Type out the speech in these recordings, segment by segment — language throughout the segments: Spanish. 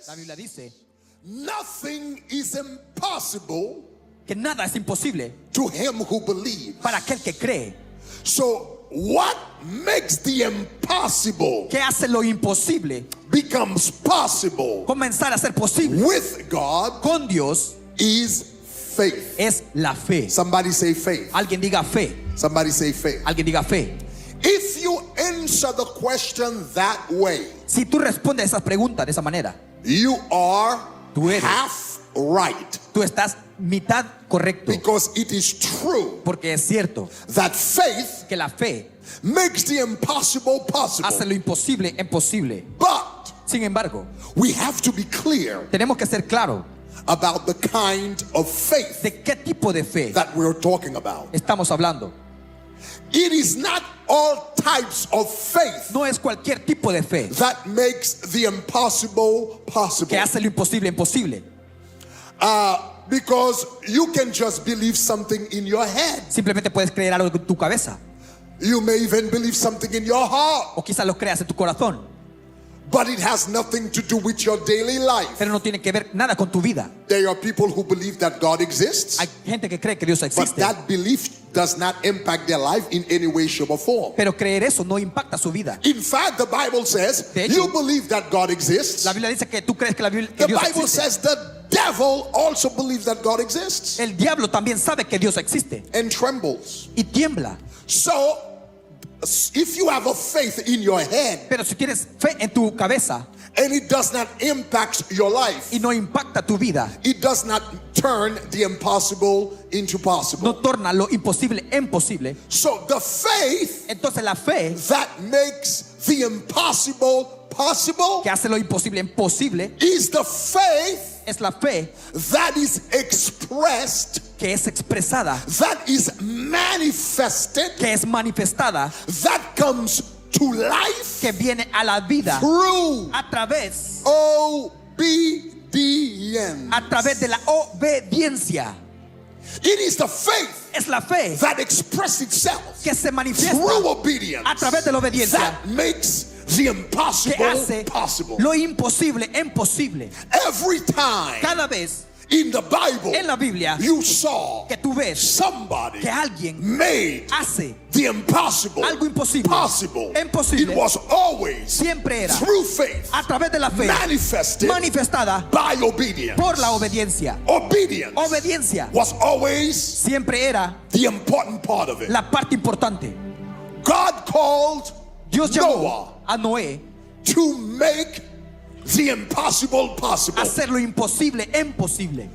La Biblia dice nothing is impossible que nada es imposible to him who believes. para aquel que cree. So what makes the impossible ¿Qué hace lo imposible becomes possible comenzar a ser posible with God con Dios? is faith. Es la fe. Somebody say faith. Alguien diga fe. Somebody say faith. Alguien diga fe. If you answer the question that way, Si tú respondes a esas preguntas de esa manera, you are Tú eres. half right, tú estás mitad correcto. because it is true Porque es cierto that faith que la fe makes the impossible possible. hace lo imposible en posible. But Sin embargo, we have to be clear tenemos que ser claros about the kind of faith de qué tipo de fe that we're talking about. estamos hablando. It is not all types of faith No es cualquier tipo de fe that makes the impossible que possible. hace lo imposible imposible. Because you can just believe something in your head. Simplemente puedes creer algo en tu cabeza, You may even believe something in your heart. o quizás lo creas en tu corazón, But it has nothing to do with your daily life. pero no tiene que ver nada con tu vida. There are people who believe that God exists, Hay gente que cree que Dios but existe, that belief does not impact their life in any way, shape, or form. pero creer eso no impacta su vida. In fact, the Bible says De hecho, you believe that God exists. La Biblia dice que tú crees que The Dios Bible existe. says the devil also believes that God exists El diablo también sabe que Dios existe and trembles. y tiembla. So, if you have a faith in your head Pero si tienes fe en tu cabeza and it does not impact your life, y no impacta tu vida, it does not turn the impossible into no possible. torna lo imposible en posible, So, the faith entonces la fe that makes the impossible possible que hace lo imposible en posible is the faith es la fe that is expressed, que es expresada, that is manifested, que es manifestada, that comes to life que viene a la vida through a través obedience. de la obediencia. It is the faith Es la fe that expresses itself que se manifiesta through obedience a través de la obediencia, that makes the que impossible hace possible. lo imposible en posible. Every time Cada vez in the Bible en la Biblia you saw que tú ves somebody que alguien made hace the impossible algo imposible possible, imposible, it was always siempre era through faith a través de la fe manifested manifestada by obedience. por la obediencia. Obedience Obediencia was always siempre era the important part of it. la parte importante. God called Dios Noah llamó a Noé to make the impossible a possible. hacer lo imposible en posible.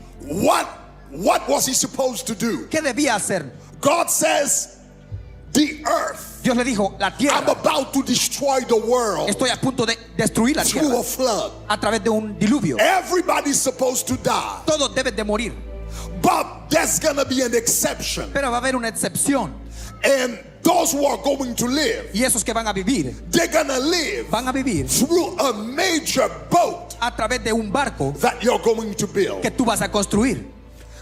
What was he supposed to do? ¿Qué debía hacer? God says, the earth, Dios le dijo, la I'm tierra, about to destroy the world estoy a punto de destruir la through tierra a flood. a través de un diluvio. Everybody's supposed to die, Todos deben de morir, but there's gonna be an exception. pero va a haber una excepción. And those who are going to live, Y esos que van a vivir, they're gonna live van a vivir through a major boat a través de un barco that you're going to build. que tú vas a construir.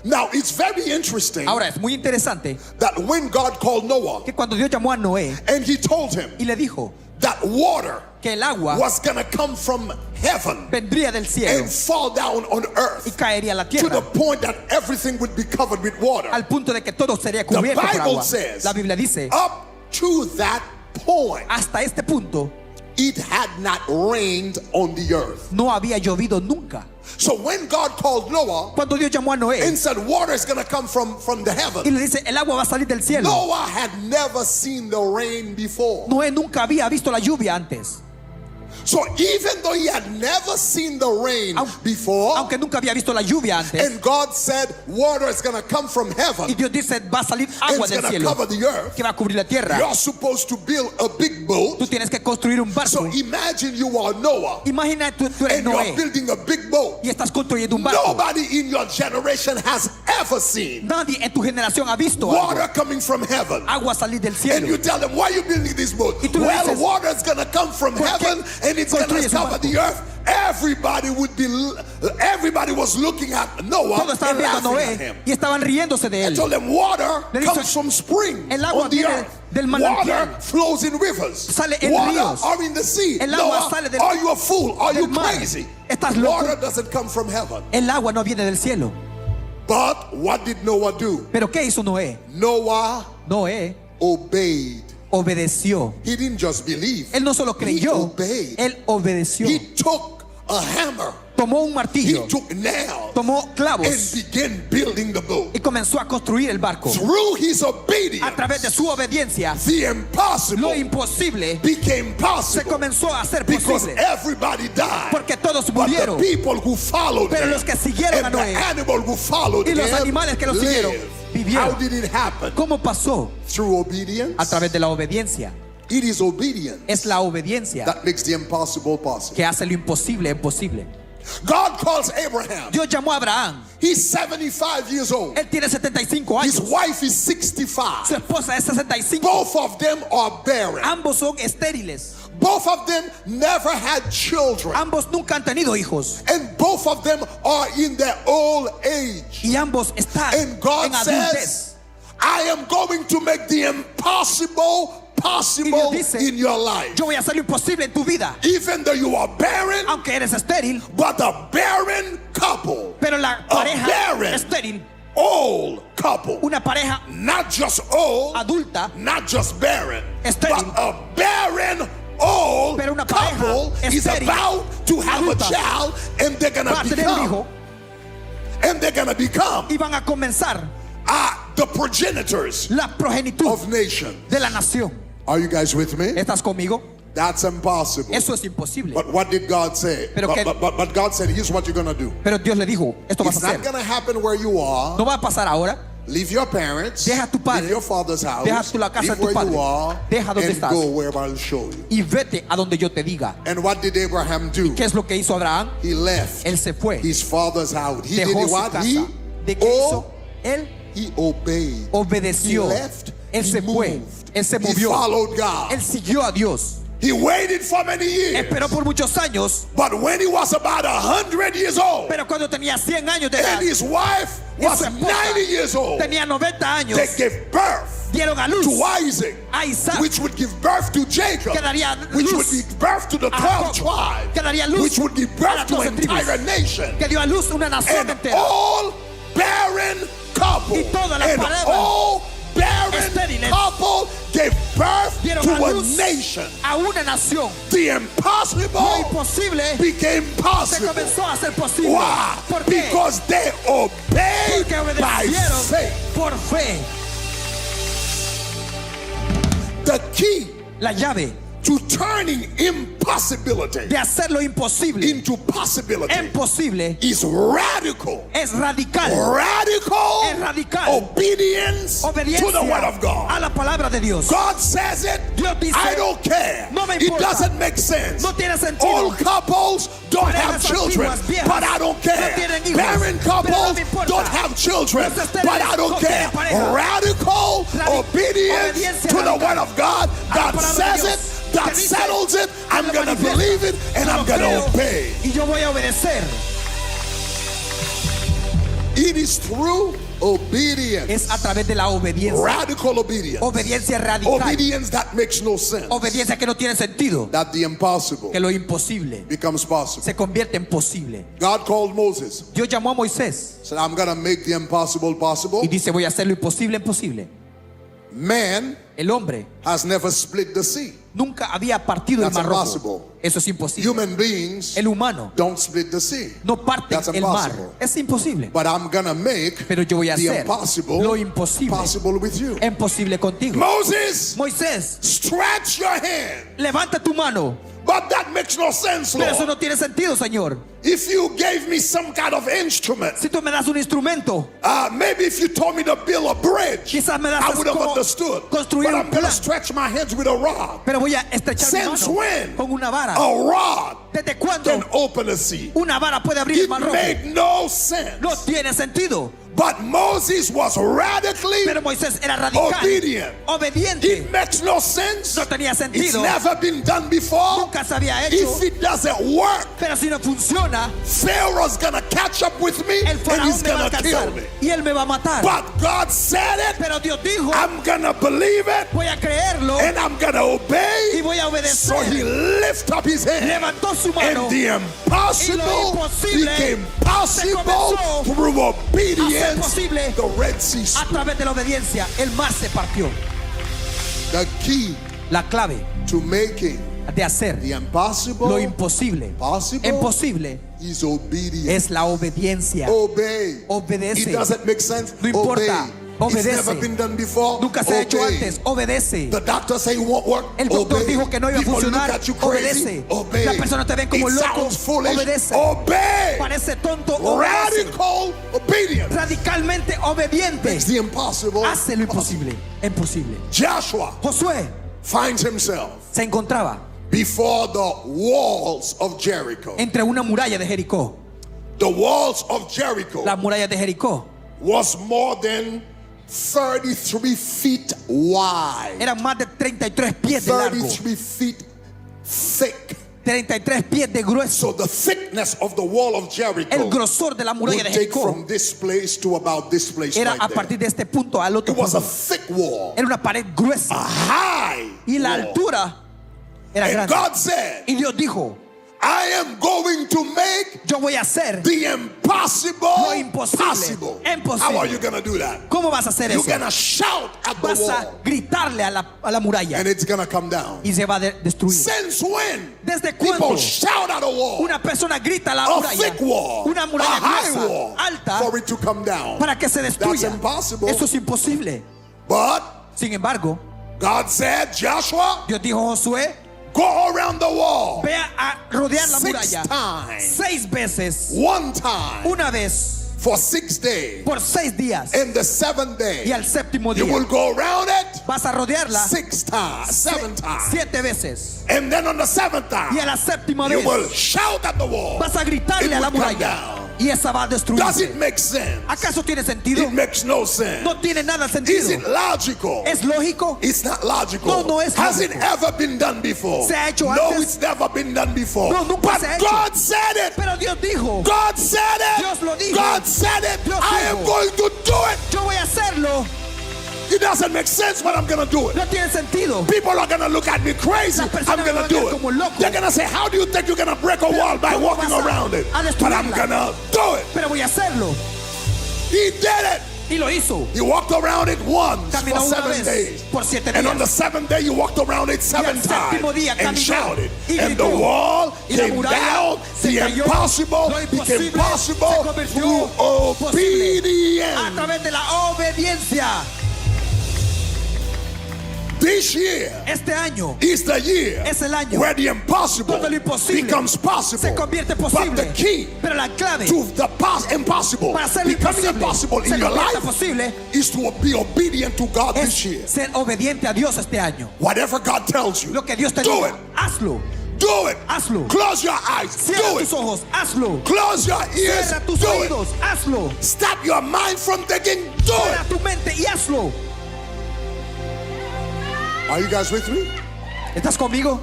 Now, it's very interesting Ahora es muy interesante that when God called Noah que cuando Dios llamó a Noé and he told him y le dijo that water que el agua was gonna come from heaven vendría del cielo and fall down on y earth caería a la to tierra, the point that everything would be covered with water. al punto de que todo sería cubierto por Bible agua. says- La Biblia dice, Up to that point, hasta este punto it had not rained on the earth. no había llovido nunca. So when God called Noah Cuando Dios llamó a Noé and said water is gonna come from the y heaven, le dice, el agua va a salir del cielo, Noah had never seen the rain before. Noé nunca había visto la lluvia antes. So even though he had never seen the rain before, Aunque nunca había visto la lluvia antes, and God said water is gonna come from y heaven Dios dice, va a salir and agua it's del gonna cielo cover the earth, que va a cubrir la tierra. you're supposed to build a big boat. Tú tienes que construir un So barco. imagine you are Noah Imagina tú eres and you're Noé building a big boat. y estás construyendo un barco. Nobody in your generation has ever seen Nadie en tu generación ha visto algo. water coming from heaven. Agua salir del And cielo. you tell them, why are you building this boat? Y tú le Well, dices, water is going to come from ¿por qué heaven and it's going to construyes un cover barco? the earth. Everybody was looking at Noah Todos estaban and viendo a laughing Noé at him. y estaban riéndose de I él. told them water Le dice, comes from spring El agua on the viene earth. Del manantial. Water flows in rivers. Sale en Water ríos. are in the sea. El agua Noah, sale del- are you a fool? Are you del mar. crazy? Estás loco. Water doesn't come from heaven. El agua no viene del cielo. But what did Noah do? Pero ¿qué hizo Noé? Noah Noé obeyed. obedeció. He didn't just believe. Él no solo He creyó, obeyed. él obedeció. He took a hammer. Tomó un He martillo, took nails tomó and clavos began building the boat. y comenzó a construir el barco. Through his A obedience, través de su obediencia, the impossible lo imposible became se possible comenzó a hacer because posible. everybody died. Porque todos But the murieron. people who followed Pero him los que siguieron a and the Noé animal who followed y los him animales que lo siguieron lived. vivieron. How did it happen? ¿Cómo pasó? Through obedience. A través de la obediencia. It is obedience Es la obediencia that makes the impossible possible. que hace lo imposible posible. God calls Abraham. Dios llamó a Abraham. He's 75 years old. Él tiene 75 His años. wife is 65. Su esposa es 65. Both of them are barren. Ambos son estériles. Both of them never had children. Ambos nunca han tenido hijos. And both of them are in their old age. Y ambos están And God en adultez. says, I am going to make the impossible possible Y Dios dice, in your life. Yo voy a hacer lo imposible en tu vida. Even though you are barren, Aunque eres estéril, but a barren couple, pero la pareja barren estéril, old couple, una pareja not just old, adulta, not just barren, estéril, but a barren old pero una pareja couple is estéril, about to have adulta, a child, and they're va gonna a tener un become, hijo and they're gonna become y van a comenzar the progenitors la progenitud of nations. de la nación. Are you guys with me? ¿Estás conmigo? That's impossible. Eso es imposible. But what did God say? Pero But God said, here's what you're gonna do. Pero Dios le dijo, esto vas It's a not hacer. gonna happen where you are. No va a pasar ahora. Leave your parents. Deja tu padre. Leave your father's house. Deja tu la casa leave de tu where padre. you are. Deja donde and estás. go where I'll show you. Y vete a donde yo te diga. And what did Abraham do? ¿Qué es lo que hizo Abraham? He left Él se fue. his father's house. He did Dejó su what? casa. ¿De qué hizo? Él He obeyed. obedeció. He left. Él He se fue. moved. Él se He movió. followed God. Él siguió a Dios. He waited for many years. Esperó por muchos años. But when he was about 100 years old, Pero cuando tenía 100 años de edad and his wife y was su esposa 90 years old, tenía 90 años, they gave birth dieron a luz to Isaac, a Isaac, which would give birth to Jacob, que daría which luz would give birth to the a 12 Jacob, tribes, que daría luz which would give a birth las to 12 an tribus, entire nation. que dio a luz una nación And entera. all barren couple, Y todas las and parejas all barren estériles couple gave birth dieron to a a luz nation. a una nación. The Lo impossible imposible became se possible. comenzó a hacer posible. Why? ¿Por qué? Because they obeyed Porque by obedecieron faith. por fe. The key La llave to turning impossibility de hacer lo imposible into possibility en posible is radical. es radical. Radical Es radical. obedience to the word Obediencia of God. a la palabra de Dios. God says it. Dios dice, I don't care. no me It importa. doesn't make sense. No tiene sentido. All couples don't have Parejas children, antiguas, viejas, but I don't care. no tienen hijos, Barren pero no couples me importa. don't have children, Los estériles but I don't no care. tienen pareja. Radical obedience Obediencia to the radical word of God. a la God palabra de says Dios. it. God Que dice, settles it. I'm lo going to manifiesta. believe it, and Yo I'm lo going to creo obey. y yo voy a obedecer. It is through obedience. Es a través de la obediencia. Radical obedience. Obediencia radical. Obedience that makes no sense. Obediencia que no tiene sentido. That the impossible Que lo imposible becomes possible. se convierte en posible. God called Moses. Dios llamó a Moisés Said, I'm going to make the impossible possible. y dice, voy a hacer lo imposible en posible. Man El hombre has never split the sea. nunca había partido el That's mar rojo. impossible. Eso es imposible. Human beings El humano don't split the sea. no parte That's el mar. impossible. Es imposible. But I'm going to make Pero yo voy a the hacer impossible lo imposible possible with you. imposible contigo. Moses, Moisés, stretch your hand. levanta tu mano. But that makes no sense, Pero eso Lord. no tiene sentido, Señor. If you gave me some kind of instrument, Si tú me das un instrumento, maybe if you told me to build a bridge, quizás me das I would have como understood. construir But un I'm going to plan. stretch my hands with a rod. pero voy a estrechar mi Since mano when? con una vara. A rod ¿Desde cuándo can open a sea. una vara puede abrir el It mar rojo? made no sense. No tiene sentido. But Moses was radically Pero Moisés era radical, obedient. obediente. It makes no sense. No tenía It's sentido. never been done before. Nunca se había hecho. If it doesn't work, Pero si no funciona, Pharaoh's gonna catch up with me el and faraón he's me va a gonna kill alcanzar me. y él me va a matar. But God said it. Pero Dios dijo, I'm gonna believe it voy a creerlo and I'm gonna y obey. voy a So he obedecer. lifted up his hand. Levantó su mano. And the impossible Y lo imposible became se possible comenzó through a ser obedience. posible The Red Sea a split. través de la obediencia. El mar se partió. The key La clave to making de hacer the impossible lo imposible possible imposible is obedience. es la obediencia. Obey. Obedece. It doesn't make sense. No importa. Obey. It's Obedece. never been done before. Nunca se ha hecho Obey. antes. Obedece. The doctor say it won't work. El doctor Obey. dijo que no iba a People funcionar. look at you crazy. Obedece. Obey. Las personas te ven como It loco. sounds foolish. Obedece. Obey. Parece tonto. Obedece. Radical obedience. Radicalmente obediente. Makes the impossible. Hace lo imposible. Imposible. Joshua Josué finds himself se encontraba before the walls of Jericho. entre una muralla de Jericó. The walls of Jericho Las murallas de Jericó was more than 33 feet wide. eran más de 33 pies de largo, 33 feet thick. 33 pies de grueso. So the thickness of the wall of Jericho El grosor de la muralla would de take Jericó from this place to about this place era right a there. partir de este punto al otro It was a punto. thick wall, Era una pared gruesa a high y la wall. altura era And grande. God said, Y Dios dijo, I am going to make yo voy a hacer. the impossible Lo imposible, possible. imposible. How are you going to do that? ¿Cómo vas a hacer You're eso? going to shout at the Vas a wall gritarle a la muralla and it's going to come down. y se va a destruir. Since when ¿Desde people cuándo shout at a wall, una persona grita a la a muralla, thick wall, una a muralla high gruesa, wall, alta, for it to come down? para que se That's destruya? impossible. Eso es imposible. But Sin embargo, God said, Joshua, Dios dijo a Josué, go around the wall ve a rodear la 6 muralla times. 6 veces, One time una vez, for 6 days. por 6 días, In the 7th y day, al séptimo you will día go around it vas a rodearla 6 times, 7 times. 7 veces, And then on the 7th y a time, la séptima you will vez shout at the wall. vas a gritarle It a la will come muralla down. y esa va a Does destruirse. it make sense? ¿Acaso tiene sentido? It makes no sense. No tiene nada Is sentido. it logical? ¿Es lógico? It's not logical. No, no es Has it lógico. ever been done before? ¿Se ha hecho No, antes? it's never been done before. No, nunca But se ha hecho. God said it. Pero Dios dijo, God said it. Dios lo dijo. God said it. Dios I am dijo. going to do it. yo voy a hacerlo. It doesn't make sense, but I'm going to do it. No tiene sentido. People are going to look at me crazy. Las personas I'm going me to van a do ver como it. loco. They're going to say, how do you think you're going to break a wall by ¿cómo walking vas a- around it? a But I'm destruirla? going to do it. Pero voy a hacerlo. He did it. Y lo hizo. He walked around it once for Caminó una 7 vez days. por 7 And on the días. 7th day, you walked around it 7 al times séptimo día and caminó shouted. y And the gritó. wall Y la came muralla down. se The cayó. impossible Lo became imposible se possible convirtió through posible. A obedience. través de la obediencia. This year Este año is the year es el año where the impossible donde lo imposible becomes possible. se convierte But posible. the key Pero la clave to the impossible para hacer lo becoming imposible impossible se in your convierta life posible is to be obedient to God this year. es ser obediente a Dios este año. Whatever God tells you, Lo que Dios te do diga, it. hazlo. Do it. Hazlo. Close your eyes. Cierra Do tus it. ojos, hazlo. Close your ears. Cierra tus Do it. oídos, hazlo. Stop your mind from thinking. Do Cierra it. tu mente y hazlo. Are you guys with me? ¿Estás conmigo?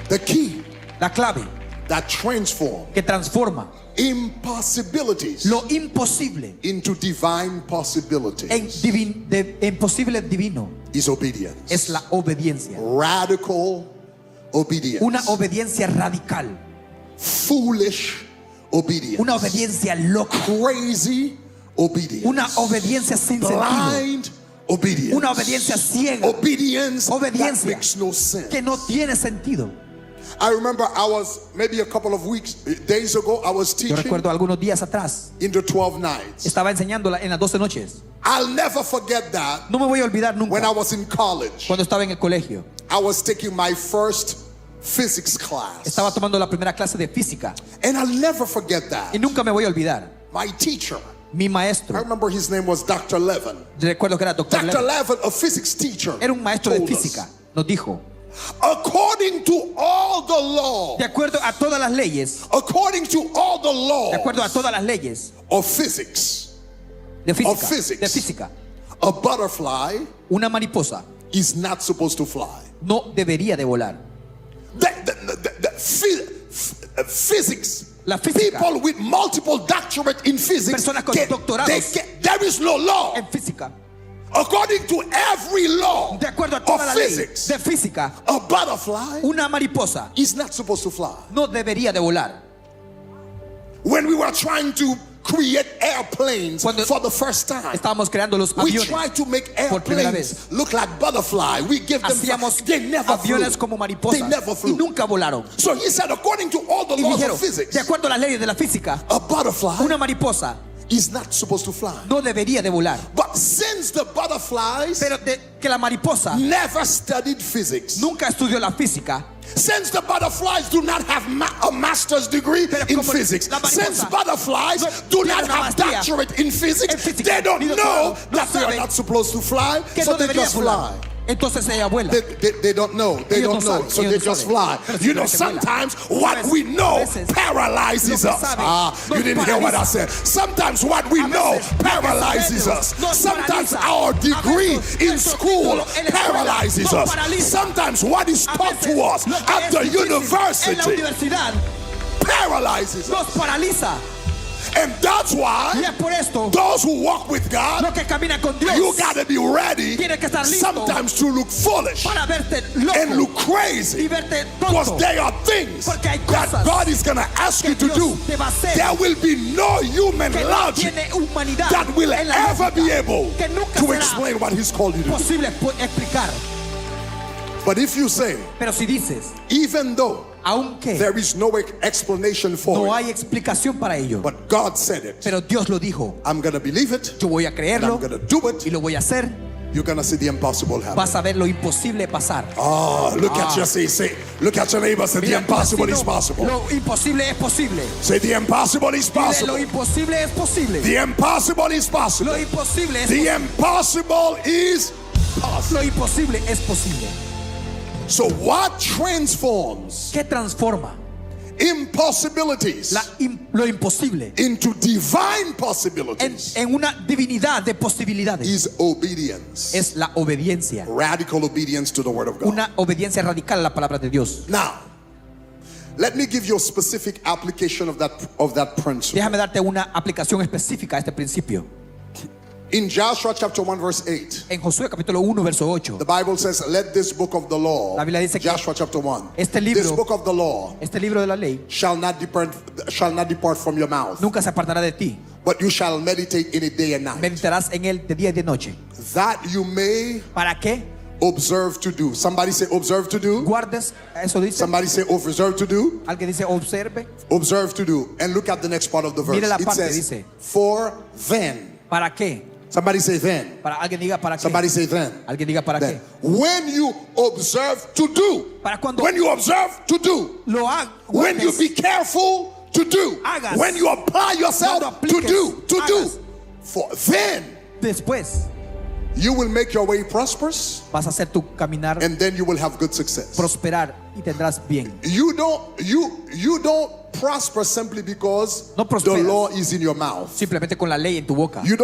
The key La clave that transforms que transforma impossibilities lo imposible into divine possibilities en posible divino is obedience. es la obediencia. Radical obedience. Una obediencia radical. Foolish obedience. Una obediencia loca. Crazy obedience. Una obediencia sin sentido. Blind obedience. Una obediencia ciega. Obedience that Obediencia makes no sense. que no tiene sentido. I remember I was maybe a couple of days ago, I was Yo teaching recuerdo algunos días atrás, in the 12 nights. estaba enseñando en las 12 noches. I'll never forget that No me voy a olvidar when I nunca was in college. cuando estaba en el colegio. I was taking my first physics class. Estaba tomando la primera clase de física And I'll never forget that. y nunca me voy a olvidar. My teacher, Mi I maestro, remember his name was Dr. Levin. recuerdo que era Dr. Dr. Levin, Levin, a physics teacher, era un maestro de told us, física. Nos dijo, according to all the law, de acuerdo a todas las leyes, according to all the law de acuerdo a todas las leyes of physics, de of física, physics. de física. A butterfly Una mariposa is not supposed to fly. no debería de volar. Physics. La física. People with multiple doctorate in physics. Personas con doctorados. There is no law. En física, According to every law de acuerdo a toda of la ley physics, de física, a butterfly una mariposa is not supposed to fly. no debería de volar. When we were trying to create airplanes Cuando for the first time, estábamos creando los we aviones, tried to make por primera airplanes vez. look like butterfly. We give them Hacíamos they never aviones flew. como They mariposas never y flew. nunca volaron. So he said, according to all the Y laws dijeron, of physics, de acuerdo a las leyes de la física, a butterfly una mariposa is not supposed to fly. no debería de volar. But since the butterflies Pero que la mariposa never studied physics, nunca estudió la física, since the butterflies do not have a master's degree Pero in como physics, la mariposa since butterflies no do tiene not una have maestría doctorate in physics, en física, they don't ni know doctorado, no that they are saben not supposed to fly, que so no they debería just volar. fly. Entonces ella vuela. They don't know. They Ellos don't no know. saben, So ellos they no just saben. fly. Pero You know, simplemente vuelan. sometimes what we know A veces, paralyzes lo que us. saben, You nos didn't hear what I paraliza. said. Sometimes what we A know veces, lo que paralyzes sabemos us. nos Sometimes paraliza. our A degree veces, in nuestro school título en la escuela paralyzes nos us. paraliza. Sometimes what is A taught veces, to us lo que at es the difícil en la university universidad paralyzes us. nos paraliza. And that's Y why es por esto, those who walk with God, los que caminan con Dios, you got to be ready Tienes que estar listo sometimes to look foolish para verte and loco look crazy. y verte Because tonto. there are things Porque hay that cosas God is going to ask you to Dios do. te va a hacer There will be no human que no logic tiene humanidad that will en la ever be lógica, able que nunca to será explain what He's called you to do. posible explicar. But if you say, Pero si dices, even though aunque there is no explanation for no it, hay explicación para ello, but God said it, pero Dios lo dijo, I'm going to believe it, yo voy a and creerlo I'm going to do it, y lo voy a hacer, you're going to see the impossible happen. vas a ver lo imposible pasar. Oh, look at your look at your neighbor, say the Mira, impossible si is no, possible. Lo imposible es posible. Say the impossible is Dile, lo possible. imposible es posible. The impossible is possible. Lo imposible es The posible. impossible is possible. Lo imposible es posible. So what transforms ¿Qué transforma impossibilities lo imposible into divine possibilities en una divinidad de posibilidades? is obedience. Es la obediencia. Radical obedience to the word of God. Una obediencia radical a la palabra de Dios. Now, let me give you a specific application of that principle. Déjame darte una aplicación específica a este principio. In Joshua chapter 1 verse 8, En Josué capítulo 1 verso 8, the Bible says, let this book of the law, La Biblia dice que Joshua chapter 1, este libro- this book of the law este libro de la ley shall not depart from your mouth, nunca se apartará de ti. but you shall meditate in it day and night, Meditarás en él de día y de noche. that you may ¿Para qué? observe to do. Somebody say observe to do. Guardes, eso dice. Somebody say observe to do. Alguien dice observe. Observe to do. And look at the next part of the verse. Mire la It parte, says, dice. for then. ¿Para qué? Somebody say then. Para alguien diga para qué. Somebody say then. Alguien diga para Then. qué. When you observe to do. Para cuando When you observe to do. lo hagas. When you be careful to do. Hagas. When you apply yourself Cuando to apliques, do. To hagas. do. For then Después you will make your way prosperous, vas a hacer tu caminar and then you will have good success. prosperar y tendrás bien. You don't prosper simply because No the prosperas. law is in your mouth. Simplemente con la ley en tu boca. You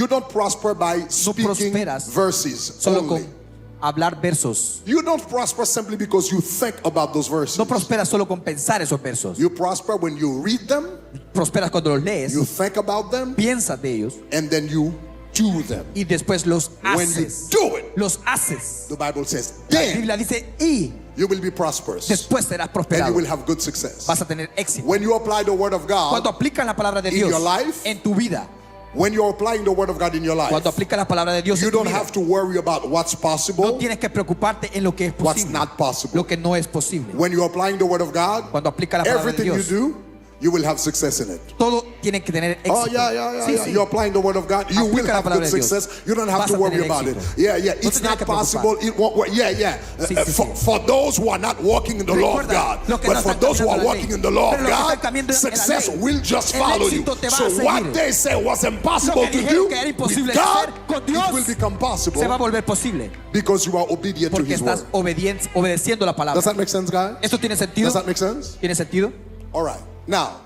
don't prosper by speaking prosperas verses Solo only. con hablar versos. You don't prosper simply because you think about those verses. No prosperas solo con pensar esos versos. You prosper when you read them, Prosperas cuando los lees, you think about them, piensas de ellos and then you do them. y después los When you haces. do it, Los haces. the Bible says, La then Biblia dice y you will be prosperous después serás and prosperado. you will have good success. Vas a tener éxito. When you apply the word of Cuando God, aplicas la palabra de in Dios your life, en tu vida, when you're applying the word of God in your life, cuando aplicas la palabra de Dios you en tu don't vida, have to worry about what's no possible, tienes que preocuparte en lo que es what's posible, not possible. lo que no es posible. When you're applying the word of God, Cuando aplicas la palabra de everything you Dios, do, you will have success in it. todo tiene que tener éxito. Oh, yeah. Sí, sí. You're applying the word of God. You will Aplica la have palabra good de Dios. success. You don't have Vas to a worry tener about it. éxito. Yeah. No It's te tienes not que possible. It won't work. Yeah. Sí, sí. For those who are not walking in the law of Recuerda, God, los que but no for están those who are caminando en la walking ley. in the law of Pero los que God, están caminando en la success ley, will just el follow you. éxito te va So a seguir. what they say was impossible Lo que to dijeron do que era imposible with de God, hacer con Dios, it will become se va a possible volver posible because you are obedient to porque His estás word. obedeciendo la palabra. Does that make sense, guys? ¿Esto tiene sentido? Does that make sense? ¿Tiene sentido? All right. Now,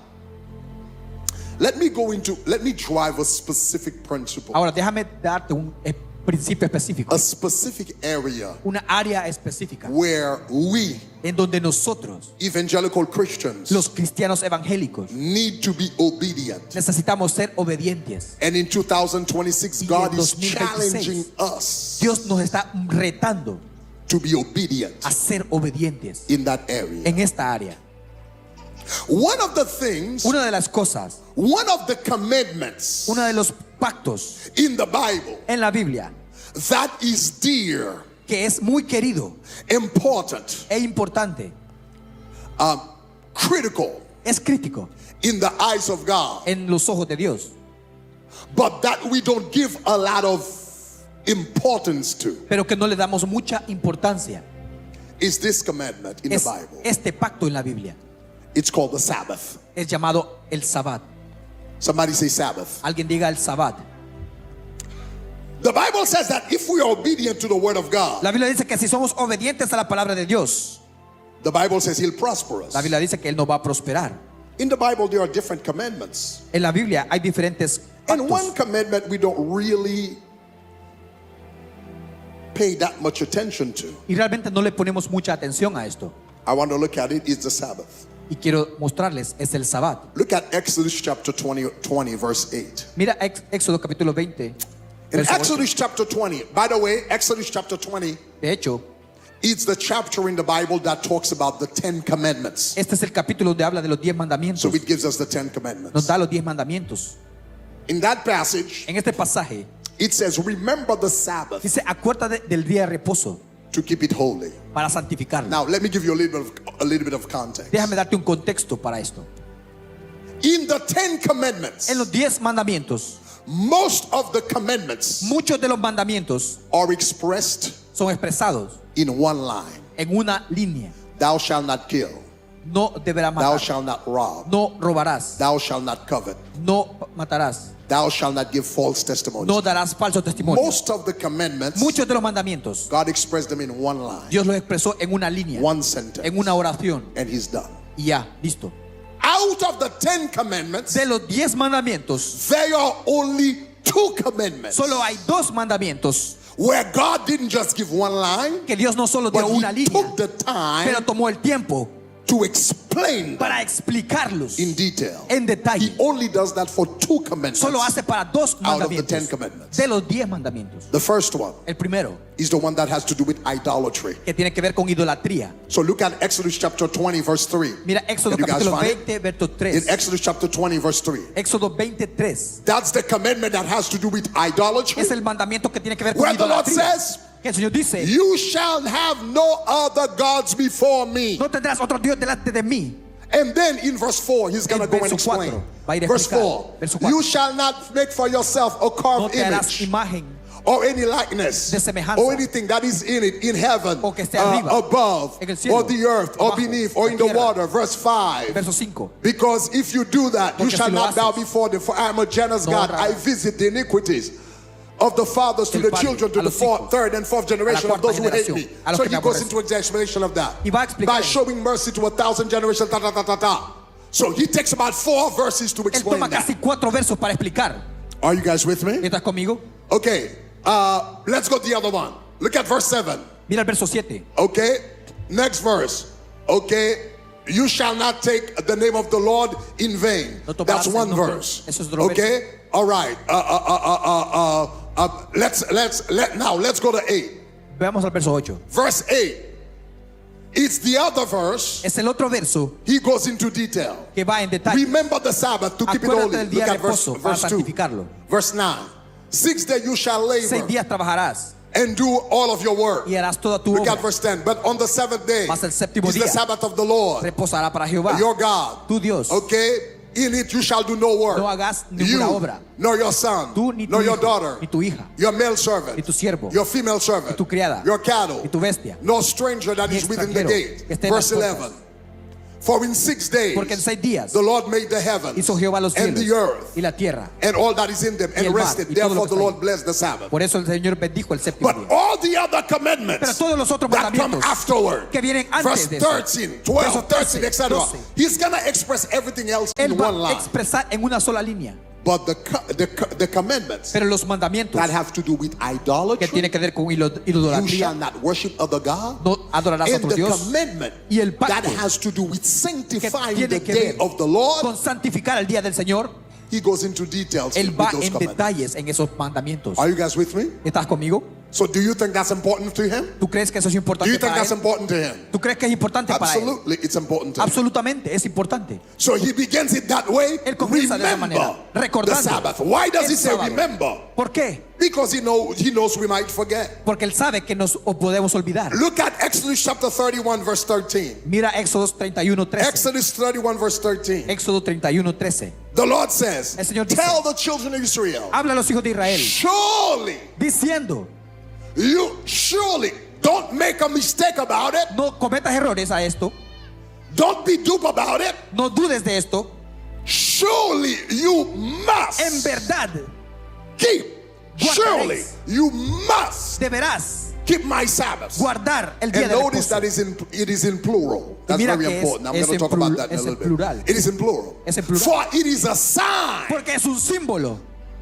Let me drive a specific principle, Ahora déjame darte un principio específico, a specific area una área específica where we, en donde nosotros, evangelical Christians, los cristianos evangélicos, need to be obedient. necesitamos ser obedientes. And in 2026, Y God en is 2026, challenging us Dios nos está retando to be obedient a ser obedientes in that area. en esta área. One of the things, Una de las cosas, one of the commandments uno de los pactos in the Bible en la Biblia that is dear, que es muy querido important, e importante, critical es crítico in the eyes of God, en los ojos de Dios, but that we don't give a lot of importance to, pero que no le damos mucha importancia, is this commandment in es the Bible. este pacto en la Biblia. It's called the Sabbath. Es llamado el Sabbat. Somebody say Sabbath. Alguien diga el Sabbat. The Bible says that if we are obedient to the word of God, La Biblia dice que si somos obedientes a la palabra de Dios, the Bible says he'll prosper us. la Biblia dice que Él nos va a prosperar. In the Bible there are different commandments. En la Biblia hay diferentes And one pactos. commandment we don't really pay that much attention to, Y realmente no le ponemos mucha atención a esto. I want to look at it, is the Sabbath. Y quiero mostrarles, es el Sabbat. Look at Exodus chapter 20 verse 8. Mira Éxodo capítulo 20. In verso 8. Exodus chapter 20, by the way, Exodus chapter 20, De hecho, it's the chapter in the Bible that talks about the 10 commandments. este es el capítulo donde habla de los 10 mandamientos. So it gives us the 10 Nos commandments. da los 10 mandamientos. In that passage, En este pasaje it says, remember the Sabbath dice, acuérdate del día de reposo to keep it holy. para santificarlo. Now, let me give you a little bit of context. Déjame darte un contexto para esto. In the 10 commandments, En los 10 mandamientos, most of the commandments muchos de los mandamientos are expressed son expresados in one line. en una línea. Thou shalt not kill. No deberás Thou matar. shalt not rob. No robarás. Thou shalt not covet. No matarás. Thou shalt not give false testimony. No darás falso testimonio. Most of the commandments, Muchos de los mandamientos, God expressed them in one line, Dios los expresó en una línea, one sentence, en una oración. and He's done. Y ya, listo. Out of the 10 commandments, De los 10 mandamientos, there are only 2 commandments solo hay 2 mandamientos where God didn't just give one line, que Dios no solo dio but una He línea, took the pero time tomó el tiempo to explain them para explicarlos in detail. en detalle. He only does that for 2 commandments. Solo hace para 2 out of the 10 mandamientos commandments. de los 10 mandamientos. The first one El primero, is the one that has to do with idolatry. que tiene que ver con idolatría. So look at Exodus chapter 20 verse 3. Mira Éxodo Can you guys capítulo find it? 20, verso In 3. Exodus chapter 20 verse 3. Éxodo 23 That's the commandment that has to do with idolatry. es el mandamiento que tiene que ver con Where the Lord idolatría. says, Que el Señor dice, you shall have no other gods before me. no tendrás otro Dios delante de mí. And then in verse 4, he's going to En go and verso explain. 4, va a ir a Verse explicar. 4, Verso 4. you shall not make for yourself a No carved te harás image imagen or any likeness de semejanza, or anything that is in it, in heaven, o que esté arriba, above, en el cielo, or the earth, or abajo, beneath, or la in the tierra. water. Verse 5. Verso 5. Because if you do that, you Porque shall si lo not bow haces, before them, for I am a jealous no God. honrarás. I visit the iniquities of the fathers to El the padre, children, to a the los hijos, third and fourth generation a la of those who cuarta hate me. generación, a los So que he me goes aborrecen. into the explanation of that. Y va a explicar By eso. showing mercy to 1,000 generations, ta, ta, ta, ta, ta. So he takes about 4 verses to Él explain toma that. casi 4 versos para explicar. Are you guys with me? ¿Estás conmigo? Okay, let's go to the other one. Look at verse 7. Mira el verso 7. Okay, next verse. Okay, you shall not take the name of the Lord in vain. No tomarás That's el one nombre. verse. Eso es otro Okay, all right. Let's go to 8. Veamos al verso 8. Verse 8. It's the other verse. Es el otro verso He goes into detail. que va en detalle. Remember the Sabbath to keep it Acuérdate holy. del día Look de at verse, reposo para verse 2. santificarlo. Verse 9. 6 days you shall 6 labor días trabajarás and do all of your work. y harás toda tu Look at obra. verse 10. But on the 7th day Mas el séptimo is the día Sabbath of the Lord, Reposará para Jehová, your God. tu Dios. Okay? In it you shall do no work. No hagas ninguna You, obra. nor your son, Tú ni tu nor your hijo, daughter, ni tu hija, your male servant, ni tu siervo, your female servant, ni tu criada, your cattle, ni tu bestia, no stranger that ni is within the extranjero gate. que esté en Verse las puertas. 11. For in 6 days Porque en 6 días the Lord made the heavens hizo Jehová los and cielos the earth y la tierra. and all that is in them, Y and el mar, rested. y todo lo Therefore que the está Lord ahí. blessed the Sabbath. Por eso el Señor bendijo el séptimo But día. all the other Pero commandments todos los otros that come mandamientos afterward, que vienen verse antes de eso, 13, 12, versos 13, 13, etc. 12, He's going to express everything else Él in va one a line. expresar en una sola línea. But the commandments Pero los mandamientos that have to do with que idolatry, tienen que ver con you shall idolatría, not worship other God, no adorarás a and otro the Dios, commandment y el that pacto has to do with que sanctifying the tiene que day ver of the Lord, con santificar el día del Señor, he goes into details Él with va those en commandments. detalles en esos mandamientos. Are you guys with me? ¿Estás conmigo? So do you think that's important to him? ¿Tú crees que eso es Do you importante think para that's él? important to him? ¿Tú crees que es importante para él? Absolutely, it's important to him. Absolutamente, es importante. So he begins it that way. Él comienza de esa manera, Remember the recordando Sabbath. Why does el he say sábado. remember? ¿Por qué? Because he knows we might forget. Porque Él sabe que nos podemos olvidar. Look at Exodus chapter 31 verse 13. Mira Éxodo 31:13. Exodus 31 verse 13. Éxodo 31:13. The Lord says, El Señor dice, tell the children of Israel, Habla a los hijos de Israel surely, diciendo, you surely, don't make a mistake about it. no cometas errores a esto, Don't be duped about it. no dudes de esto. Surely you must En verdad keep. guardaréis. Surely you must deberás keep my Sabbaths. guardar el día And de notice reposo. that it is in plural. That's mira very que es- important. I'm es going to en talk about plur- that in a es en little plural. bit. It is in plural. Es en plural. For it is a sign. Porque es un símbolo,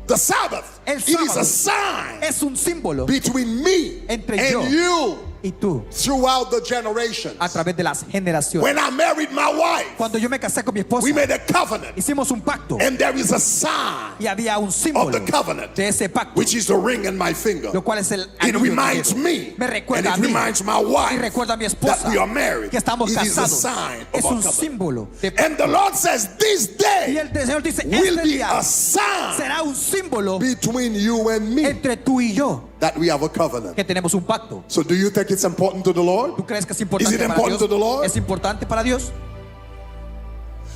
The Sabbath. El It is sábado a sign es un símbolo between me Entre and yo. you y tú throughout the generations. a través de las generaciones. When I married my wife, Cuando yo me casé con mi esposa, we made a covenant, hicimos un pacto and there is a sign, y había un símbolo of the covenant, de ese pacto, which is the ring in my finger. lo cual es el It anillo en mi reminds dedo. me, Me and recuerda a it mí reminds my y wife recuerda a mi that esposa we are married. que estamos It is a casados. sign of Es our un covenant. símbolo de And the Lord says, this y day el Señor dice, will este be día a sign será un símbolo between you and me entre tú y yo that we have a covenant. que tenemos un pacto. So do you think it's important to the Lord? ¿Tú crees que es Is it importante para important Dios? to the Lord? ¿Es importante para Dios?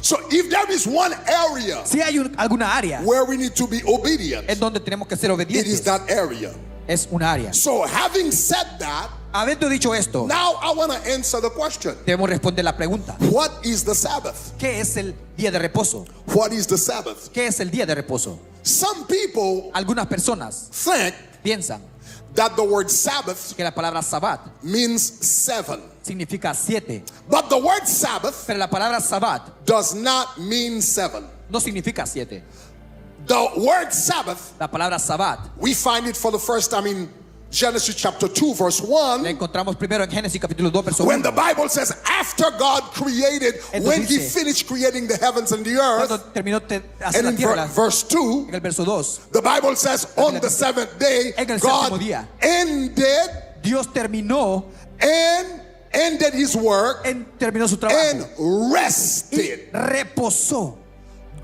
So if there is one area Si hay alguna área where we need to be obedient, en donde tenemos que ser it is obedientes, that area. es una área. So having said that, Habiendo dicho esto, now I want to answer the question. debemos responder la pregunta. What is the Sabbath? ¿Qué es el día de reposo? What is the Sabbath? ¿Qué es el día de reposo? Some people Algunas personas think piensan that the word Sabbath que la palabra Sabbat means 7. significa 7, But the word Sabbath pero la palabra Sabbat does not mean 7. no significa 7. The word Sabbath, La palabra Sabbat we find it for the first time in Genesis chapter 2 verse la 1, encontramos primero en Génesis capítulo 2 verso when 1, the Bible says after God created, Entonces when he dice, finished creating the heavens and the cuando earth, terminó de hacer and la in tierra. verse 2, En el verso 2, the Bible says on the seventh day, En el God séptimo día. ended Dios terminó his work terminó su and trabajo y rested. reposó.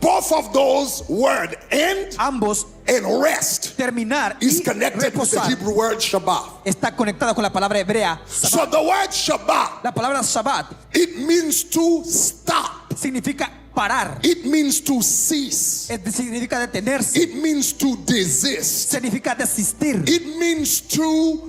Both of those words, end Ambos, and rest, terminar is y connected with the reposar, Hebrew word Shabbat. está conectada con la palabra hebrea. So the word Shabbat, La palabra Shabbat it means to stop. significa parar, It means to cease. significa detenerse, It means to desist. significa desistir, It means to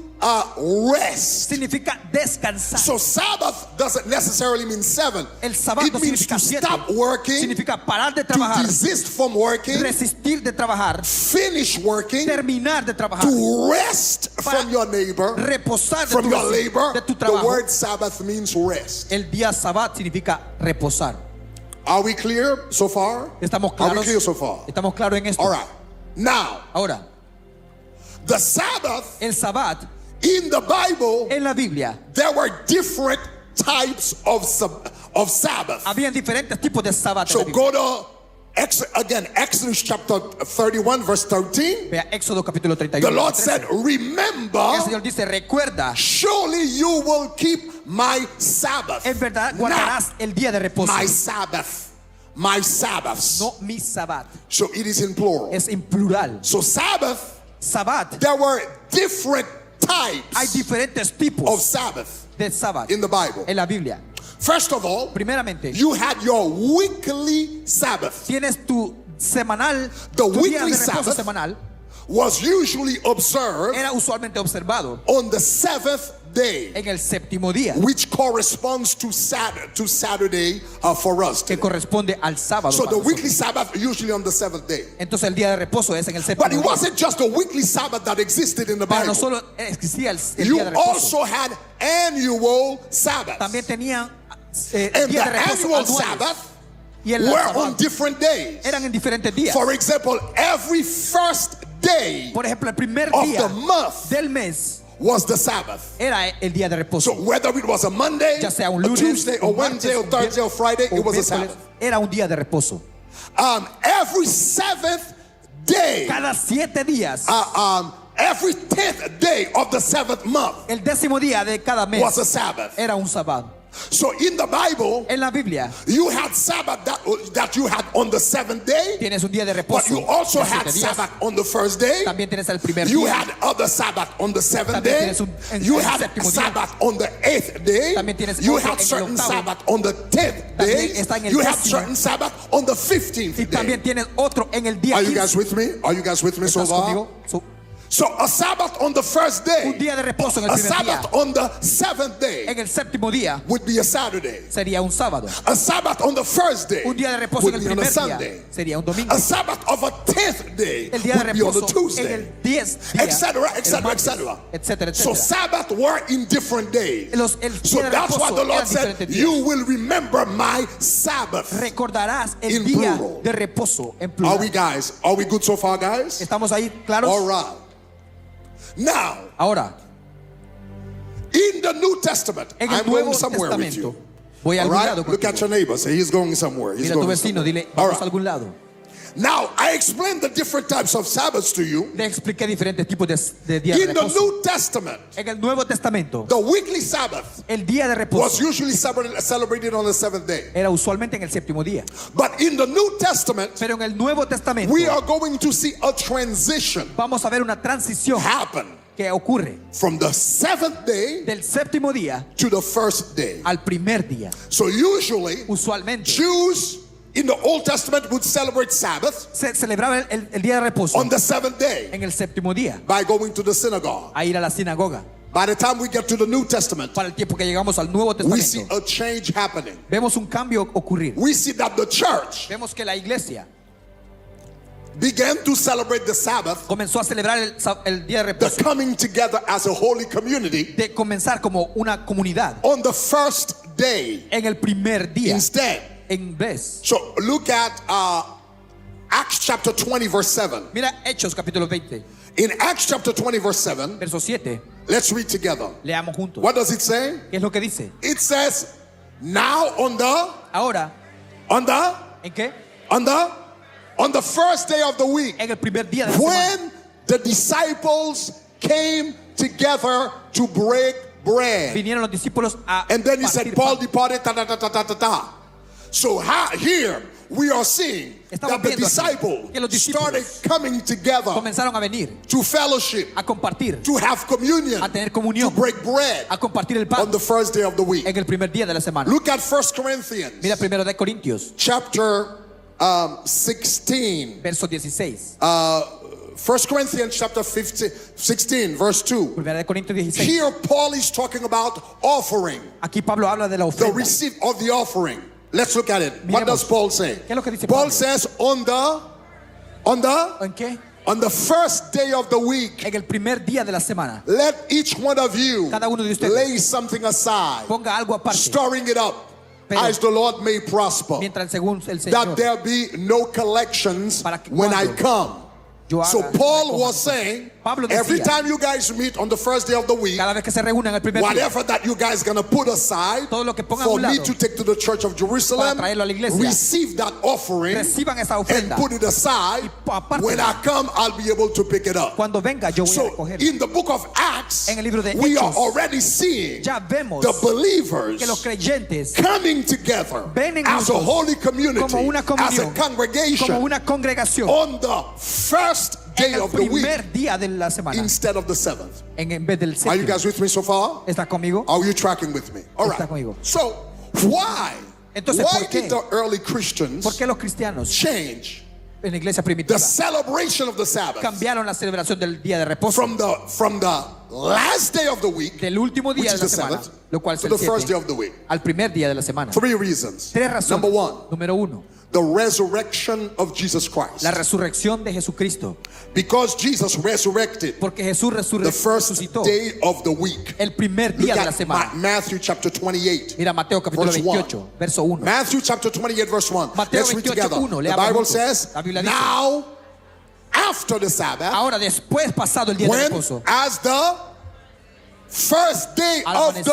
rest. significa descansar. So Sabbath doesn't necessarily mean 7. El sábado It no means significa to 7, stop working, significa parar de to trabajar, desist from working, resistir de trabajar, finish working, terminar de trabajar, to rest para from your neighbor, reposar de from tu, your labor. de tu The trabajo. word Sabbath means rest. El día Sabbat significa reposar. Are we clear so far? ¿Estamos Are we claros? clear so far? ¿Estamos claros en esto? All right. Now, Ahora, the Sabbath el Sabbat in the Bible, en la Biblia there were different types of Sabbath. habían diferentes tipos de Sabbat. en So la Biblia. go to Exodus chapter 31 verse 13. Vea Éxodo capítulo 31. The Lord verso said, 13. El remember, Señor dice, recuerda, surely you will keep my Sabbath. en verdad Not guardarás el día de reposo. my Sabbath. My Sabbaths. No mi Sabbat. So it is in plural. Es en plural. So Sabbath, Sabbat. there were different Hay types diferentes of tipos Sabbath de Sabbat in the Bible. en la Biblia. First of all, Primeramente, you had your weekly Sabbath. tienes tu semanal, The tu día weekly de reposo Sabbath semanal was usually observed era usualmente observado on the seventh day, en el séptimo día, which corresponds to Saturday for us que today. corresponde al sábado. So para the weekly nosotros. Sabbath usually on the seventh day. Entonces el día de reposo es en el séptimo But it día. wasn't just a weekly Sabbath that existed in the Pero no Bible. solo existía el You día de reposo, also had annual Sabbaths. también tenían And the días de reposo annual anuales. Sabbath Y el were sábado on different days. eran en diferentes días. For example, every first day Por ejemplo, el primer of día the month del mes was the Sabbath. era el día de So reposo. whether it was a Monday, Ya sea un a lunes, Tuesday, or un martes, Wednesday, or un Thursday, or Friday, o it was a miércoles, Sabbath. era un día de reposo. Every seventh day, Cada 7 días, every 10th day of the seventh month el 10º día de cada mes was a Sabbath. era un sábado. So in the Bible, En la Biblia you had Sabbath that you had on the seventh day, tienes un día de but reposo. you also de had 7 días. Sabbath on the first day. También tienes el primer You día. had other Sabbath on the seventh También day. tienes en You el had séptimo día. Sabbath on the eighth day. También tienes You otro had en el certain octavo. Sabbath on the 10th También day. está en el You had décimo. certain Sabbath on the 15th Y day. también tienes otro en el día Are you 15. guys with me? Are you guys with me so ¿Estás far? conmigo? So a Sabbath on the first Un day, día de reposo en el a primer Sabbath día. on the seventh day En el séptimo día would be a Saturday. sería un sábado. A Sabbath on the first day Un día de reposo would en el be on a primer día Sunday. sería un domingo. A Sabbath of a 10th day El día de would be on a reposo en Tuesday, el 10 día, etc., el etc., martes, etc. etcétera, So etcétera. Sabbath were in different days. El So día de that's why reposo the Lord eran said, diferentes días. you will remember my Sabbath. Recordarás el In día plural. de reposo en Are we plural. are we good so far, guys? ¿Estamos ahí claros? All right. Now, Ahora, in the New Testament, en el I'm going Nuevo somewhere with Testamento, you. voy a All algún right? lado Look at contigo. your neighbor. Say he's going somewhere. He's Mira a tu going vecino, somewhere. dile, All vamos a right. algún lado. Now, I explained the different types of Sabbaths to you. Le expliqué diferentes tipos de días de In the reposo. New Testament, En el Nuevo Testamento, the weekly Sabbath el día de was reposo usually celebrated on the seventh day. era usualmente en el séptimo día. But in the New Testament, Pero en el Nuevo Testamento we are going to see a transition vamos a ver una transición happen que ocurre from the seventh day del séptimo día to the first day. al primer día. So usually, Usualmente Jews in the Old Testament would celebrate Sabbath se celebraba el día de reposo on the seventh day en el séptimo día by going to the synagogue. a ir a la sinagoga. By the time we get to the New Testament, Para el tiempo que llegamos al Nuevo we see Testamento, a change happening. vemos un cambio ocurrir. We see that the church Vemos que la iglesia began to celebrate the Sabbath, comenzó a celebrar el día de the reposo, coming together as a holy community de comenzar como una comunidad on the first day en el primer día instead. en vez. So look at Acts chapter 20 verse 7. Mira Hechos capítulo 20, In Acts chapter 20 verse 7, verso 7. let's read together. Leamos juntos. What does it say? ¿Qué es lo que dice? It says, now on Ahora, ¿en qué? the first day of the week, En el primer día de la semana, when the disciples came together to break bread. vinieron los discípulos a And then he partir said, Paul pan. departed, ta, ta, ta, ta, ta, ta, ta. So here we are seeing Estamos that the viendo aquí que los disciples discípulos started coming together comenzaron a venir, to fellowship, a compartir, to have communion, a tener to comunión, break bread a compartir el pan on the first day of the week. en el primer día de la semana. Look at 1 Corinthians Mira primero de Corintios, chapter 16. verso 16. 1 Corinthians chapter 16 verse 2. Primera de Corintios 16. Here Paul is talking about offering, Aquí Pablo habla de la the ofrenda. receipt of the offering. Let's look at it. What Miremos. does Paul say? ¿Qué es lo que dice Paul Pablo? says on ¿En qué? the first day of the week, En el primer día de la semana. let each one of you Cada uno de ustedes lay something aside, ponga algo aparte, storing it up Pero- as the Lord may prosper, mientras según el that Señor there be no collections Para que when I cuando come. yo So haga, Paul recoja. was saying, Pablo every decía, time you guys meet on the first day of the week, cada vez que se reúnan el primer día, whatever that you guys gonna put aside todo lo que pongan a for un me lado to take to the church of Jerusalem, para traerlo a la iglesia, receive that offering reciban esa and ofrenda. put it aside. Y aparte, When I come, I'll be able to pick it up. Cuando venga yo voy a So recogerlo. in the book of Acts, En el libro de we are Hechos, already seeing ya vemos the believers que los creyentes coming together Vienen as a juntos holy community, como una as a comunión, congregation como una congregación on the first day en el of the week primer día de la semana instead of the seventh. en vez del Are you séptimo. guys with me so far? ¿Está conmigo? Are you tracking with me? All Está right. conmigo. So why Entonces, why ¿por qué? did the early Christians ¿Por qué los cristianos change en la iglesia the primitiva celebration of the Sabbath cambiaron la celebración del día de reposo from the last day of the week, del último which día is de la the semana, 7th, lo cual es to el the first day 7, of the week. al primer día de la semana. 3 reasons. Tres razones. Number 1, Número 1, the resurrection of Jesus Christ. la resurrección de Jesucristo. Because Jesus resurrected Porque Jesús the first resucitó day of the week. el primer Look día de la at semana. Matthew chapter 28. Mira Mateo capítulo Verse 1. 28, verso 1. Matthew chapter 28 verse 1. Mateo Let's read 28, together. 1, The leamos Bible juntos. says, La Biblia dice, now after the Sabbath, ahora después pasado el día de when reposo, as the first day al of amanecer,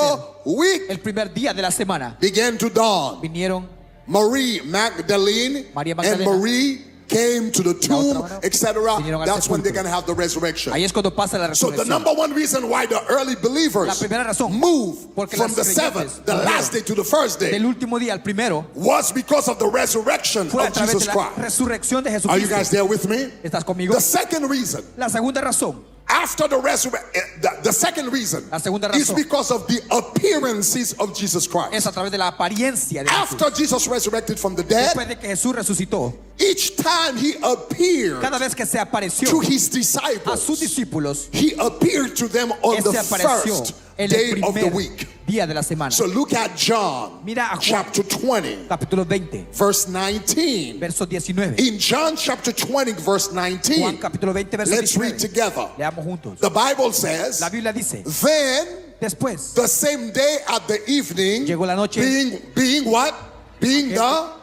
the week el primer día de la semana, began to dawn, vinieron Marie Magdalene María and Magdalena, Marie came to the tomb, otra, etc. vinieron al That's when they're sepulcro. going to have the resurrection. Ahí es cuando pasa la So the resurrección. number one reason why the early La believers primera razón moved porque from las the creyentes seventh, the last day, to the first day del último día al primero was because of the resurrection fue a of través Jesus de la Christ. resurrección de Are you Jesucristo. guys there with me? ¿Estás conmigo? The second reason, La segunda razón, after the resurrection, the second reason La segunda is razón. because of the appearances of Jesus es Christ. a través de la apariencia de Jesús. After Jesus resurrected from the dead, Después de que Jesús resucitó, each time he appeared cada vez que se apareció to his a sus disciples, discípulos, he appeared to them on Él the se apareció first en el day of the primer week. día de la semana. So look at John Mira a Juan. chapter 20, Capítulo 20, verse 19. verso 19. In John chapter 20, verse Juan 19, capítulo 20, verso let's read 19. together. Leamos juntos. The Bible says, La Biblia dice, then después the same day at the evening, llegó la noche, being what? Being the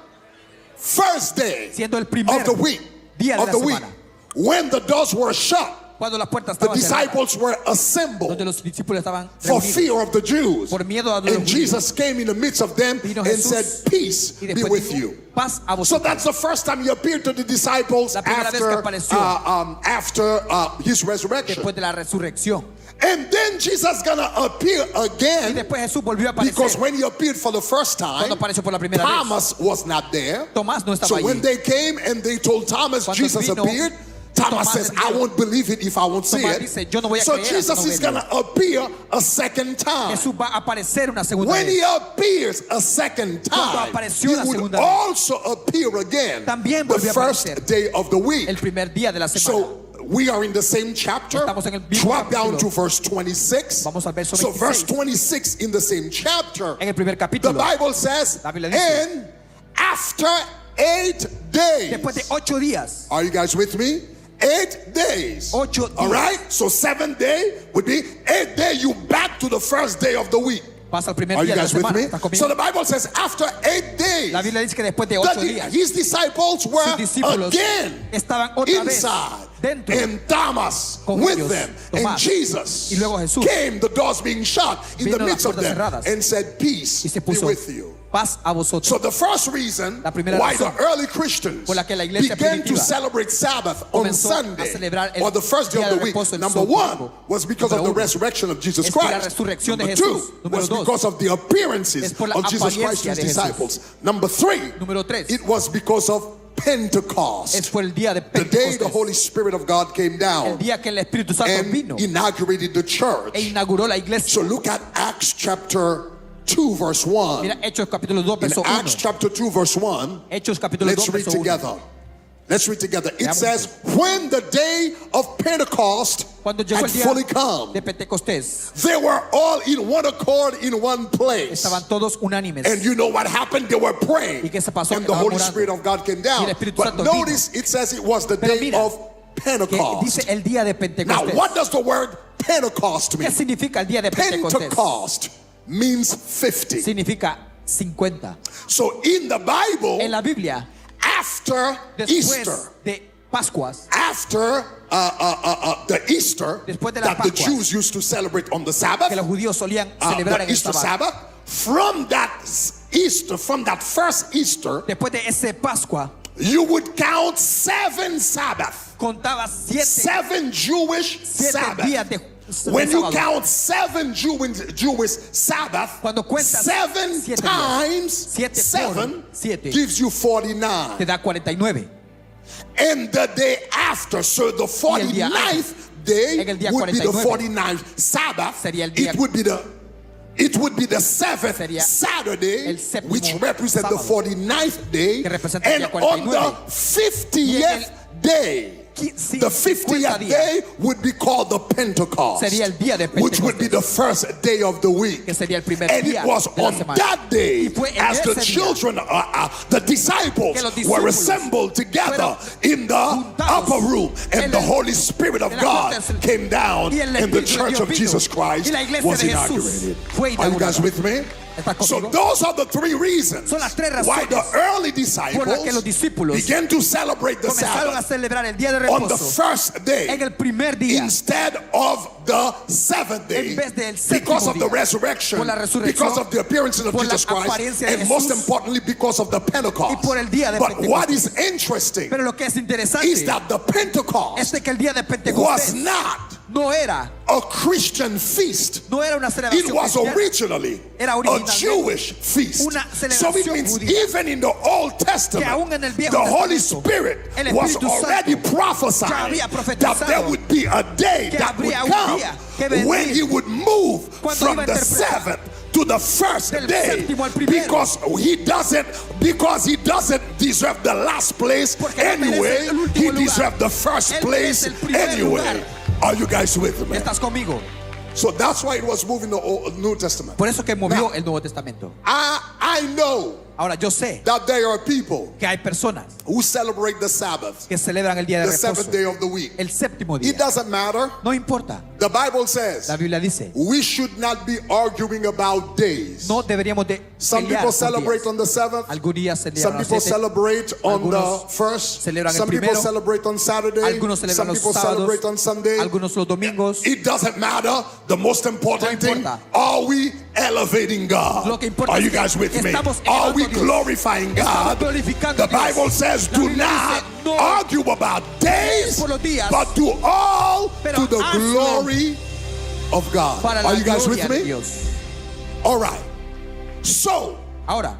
first day siendo el primer of the week, día de of la the week, semana, when the doors were shut, cuando las puertas the estaban cerradas, disciples were assembled donde los discípulos estaban for reunidos fear of the Jews. por miedo a los And judíos. Jesus came in the midst of them Vino and Jesús said, peace y be después with dijo, you. paz a So vosotros. that's the first time he appeared to the disciples La primera vez que apareció after his resurrection. después de la resurrección. And then Jesus gonna appear Y again, después Jesús volvió a because aparecer. when he appeared for the first time, Cuando apareció por la primera vez, Thomas was not there. Tomás no estaba So when allí. they came and they told Thomas Cuando Jesus vino, appeared, Thomas Tomás says, le dijo, I won't believe it if I won't see Tomás it. dice, "Yo no voy a So creer hasta Jesus no is verlo." gonna appear a second time. Jesús va a aparecer una segunda When he vez. appears a second Cuando time, apareció he la would segunda vez, also appear again también the volvió a first aparecer day of the week. el primer día de la semana. So we are in the same chapter. Estamos en el mismo Drop down capítulo. to verse 26. Vamos al verso So verse 26. 26 in the same chapter, En el primer the capítulo, Bible says, La Biblia dice, and after 8 days. después de 8 días, Are you guys with me? 8 days. 8 All días. right? So 7th day would be 8th day, you back to the first day of the week. pasa el primer Are you día de la guys with semana. me? ¿Estás conmigo? So the Bible says after 8 days, La Biblia dice que después de 8 días, his disciples sus were discípulos again estaban otra vez inside, dentro and Thomas con with ellos, them, and Tomás, Jesus y luego Jesús. came, the doors being shut, in Vino the las midst of puertas them, cerradas. and said, peace y se be puso with you. paz a vosotros. So the first reason La primera why the razón early Christians por la que la iglesia began to primitiva celebrate Sabbath on comenzó a Sunday celebrar el or the first day día of the de week, reposo, el number domingo. one was because of Número the uno, resurrection of Jesus es por la Christ. resurrección de Number Jesús. two Número was dos, because of the appearances es por la of Jesus Christ to apariencia his de Jesús. disciples. Number three, Número 3, it was because of Pentecost. es por el día de The day the Pentecostés, Holy Spirit of God came el down día que el Espíritu Santo and vino inaugurated the church. e inauguró la iglesia. So look at Acts chapter 2 verse 1. Mira Hechos capítulo 2 In verso 1. Acts chapter 2 verse 1, Hechos capítulo let's 2 read verso 1. together. Let's read together. It Leamos. says, when the day of Pentecost Cuando llegó had el día fully come, de Pentecostés, they were all in one accord in one place. estaban todos unánimes. And you know what happened? They were praying. ¿Y qué se pasó? And the Estaban Holy orando. Spirit of God came down. Y el Espíritu But Santo vino. notice it says it was the Pero day mira, of que Pentecost. dice el día de Now, Pentecostés. what does the word Pentecost ¿Qué mean? significa el día de Pentecostés? Pentecost means 50. Significa 50. So in the Bible, En la Biblia, after después Easter, de Pascuas, after the Easter Después de las that the Pascuas, Jews used to celebrate on the Sabbath, que los judíos solían the celebrar en el Easter sábado. Sabbath, from that Easter, from that first Easter, Después de ese Pascua, you would count 7 Sabbath, contaba 7 Jewish días Sabbath. de When you sábado. count 7 Jewish Sabbath, Cuando cuentas 7 siete días, times 7 por 7 7, gives you 49. te da 49. And the day after, so the el día 49th day en el día would be the 49, 49th Sabbath. sería el día- It would be the 7th Sería Saturday, el séptimo which represents the sábado, 49th day. que representa el And día on 49. the 50th day, The 50th 50 días day would be called the Pentecost, sería el día de which would be Pentecostés, the first day of the week. que sería el primer And día it was de la on semana. that day, Y fue en as the ese día children, the disciples que los were discípulos assembled together fueron in the juntados upper room, and en the el- Holy Spirit of en la God corte came down, y el and the Espíritu de Church Dios of vino, Jesus Christ y la iglesia was de Jesús inaugurated. fue Are you guys inaugurada. with me? ¿Estás So conmigo? those are the three reasons Son las tres why razones the early por las que los disciples discípulos began to celebrate the comenzaron a Sabbath celebrar el día de on the reposo first day en el primer día instead of the seventh day, en vez del séptimo because of the día, resurrection, por la resurrección, because of the appearances of por la Jesus Christ, apariencia de and most Jesús, importantly because of the Pentecost. y por el día de But Pentecostés. what is interesting Pero lo que es interesante is that the Pentecost es de que el día de was Pentecostés not no era a Christian feast. una It celebración was cristiana, originally era a originalmente Jewish feast. una So it celebración means judía. even in the Old Testament, aún en el Viejo the Holy Testamento, Spirit el was Espíritu Santo already ya prophesying había that there profetizado would be a day que that would habría un come día que vendría when he would move cuando from iba a the interpretar seventh to the first del day, séptimo al primero. because he doesn't deserve the last place Porque no merece anyway. el último He lugar. deserved the first Él place merece el primer anyway. lugar. Are you guys with me? ¿Estás conmigo? So that's why it was moving the New Testament. Por eso que movió Now, el Nuevo Testamento. I know Ahora yo sé that there are people que hay personas who celebrate the Sabbath, que celebran el día de the seventh reposo, day of the week. el séptimo It día. doesn't matter. No importa. The Bible says La Biblia dice, we should not be arguing about days. no deberíamos de Some pelear people por celebrate días. on the seventh. Algunos días Some celebran people los 7, celebrate on the Algunos first. celebran el Some people primero. celebrate on Saturday. Algunos celebran Some los people sábados, celebrate on Sunday. algunos los domingos. It doesn't matter. The most important No thing, importa. are we elevating God? Lo que importa Are es you que guys with me? estamos Are elevando we a Dios. glorifying Estamos God? glorificando The a Dios. Bible says, La do Biblia not dice, no argue about days, por los días, but do all pero to the hazlo glory of God. para la Are you guys gloria with de me? Dios. All right. So, Ahora,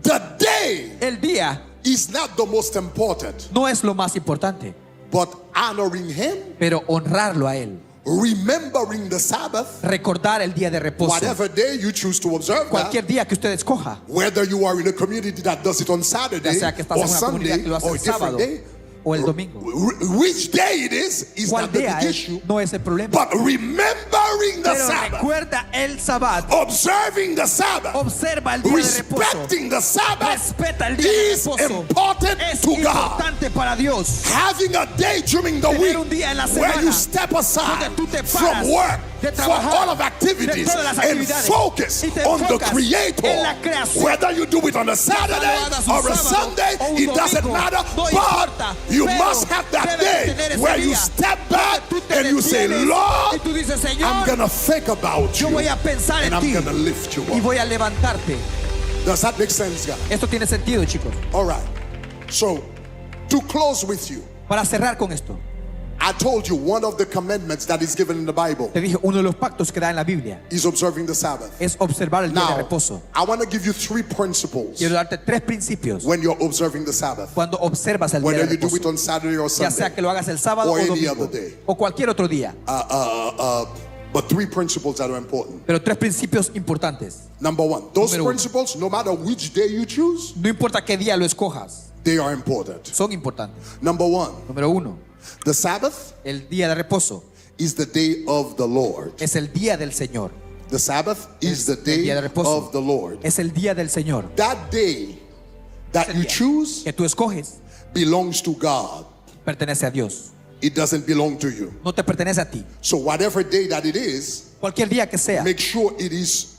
the day el día is not the most important, no es lo más importante, but honoring Him, pero honrarlo a Él. remembering the Sabbath, Recordar el día de reposo. whatever day you choose to observe Cualquier that, día que usted escoja, whether you are in a community that does it on ya Saturday sea que estás or en una comunidad Sunday que lo hace or a el different sábado day, o el domingo. which day it is ¿Cuál not the día big es? issue, No es el problema. but remembering the Pero Sabbath, recuerda el Sabbat, observing the Sabbath, observa el día de reposo, respecting the Sabbath respeta el día de is reposo. important Es to God. importante para Dios. Having a day during the Tener week un día en la where semana you step aside donde tú te from paras work de for trabajar, all of activities de todas las and actividades, focus y te on the enfocas Creator. en la creación. Whether you do it on a Saturday hagas un or a sábado Sunday, o un it doesn't domingo, matter. no But importa, you pero must have that debes de day tener ese where you día step back donde tú te and you say, detienes Lord, y tú dices, Señor, I'm gonna think about yo you voy a pensar and en I'm ti gonna lift you y up. voy a levantarte. Does that make sense, guys? Esto tiene sentido, chicos. All right. So, to close with you, Para cerrar con esto, I told you one of the commandments that is given in the Bible te dije, uno de los pactos que da en la Biblia is observing the Sabbath. es observar el día de Now, reposo. I want to give you 3 principles Quiero darte 3 principios when you're observing the Sabbath, cuando observas el día whether de you do it reposo. on Saturday or Ya sea Sunday, que lo hagas el sábado or o any domingo other day. o cualquier otro día. But 3 principles that are important. Pero 3 principios importantes. Number 1, those Número uno. principles, no matter which day you choose, No importa qué día lo escojas, they are important. son importantes. Number 1, Número 1, the Sabbath el día de reposo is the day of the Lord. es el día del Señor. The Sabbath is the El day día de reposo of the Lord. es el día del Señor. That day that El you día choose que tú escoges belongs to God. pertenece a Dios. It doesn't belong to you. No te pertenece a ti. So whatever day that it is, Cualquier día que sea, make sure it is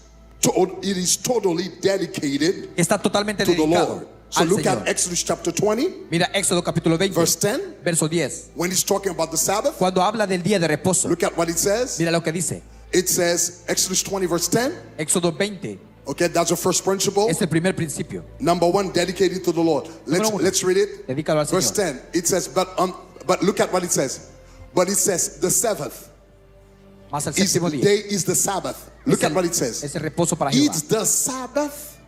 totally dedicated está totalmente to the dedicado Lord. So al look Señor. at Exodus chapter 20, Mira Éxodo capítulo 20, verse 10. verso 10. When he's talking about the Sabbath, Cuando habla del día de reposo, look at what it says. mira lo que dice. It says, Exodus 20, verse 10. Éxodo 20 Okay, that's the first principle. es el primer principio. Number 1, dedicated to the Lord. Número uno, Let's read it. dedícalo al Verse Señor. 10. It says, but look at what it says. But it says, the Sabbath Más el is séptimo the día. day is the Sabbath. Look Es at el- what it says. Es el reposo para Jehová. It's the Sabbath.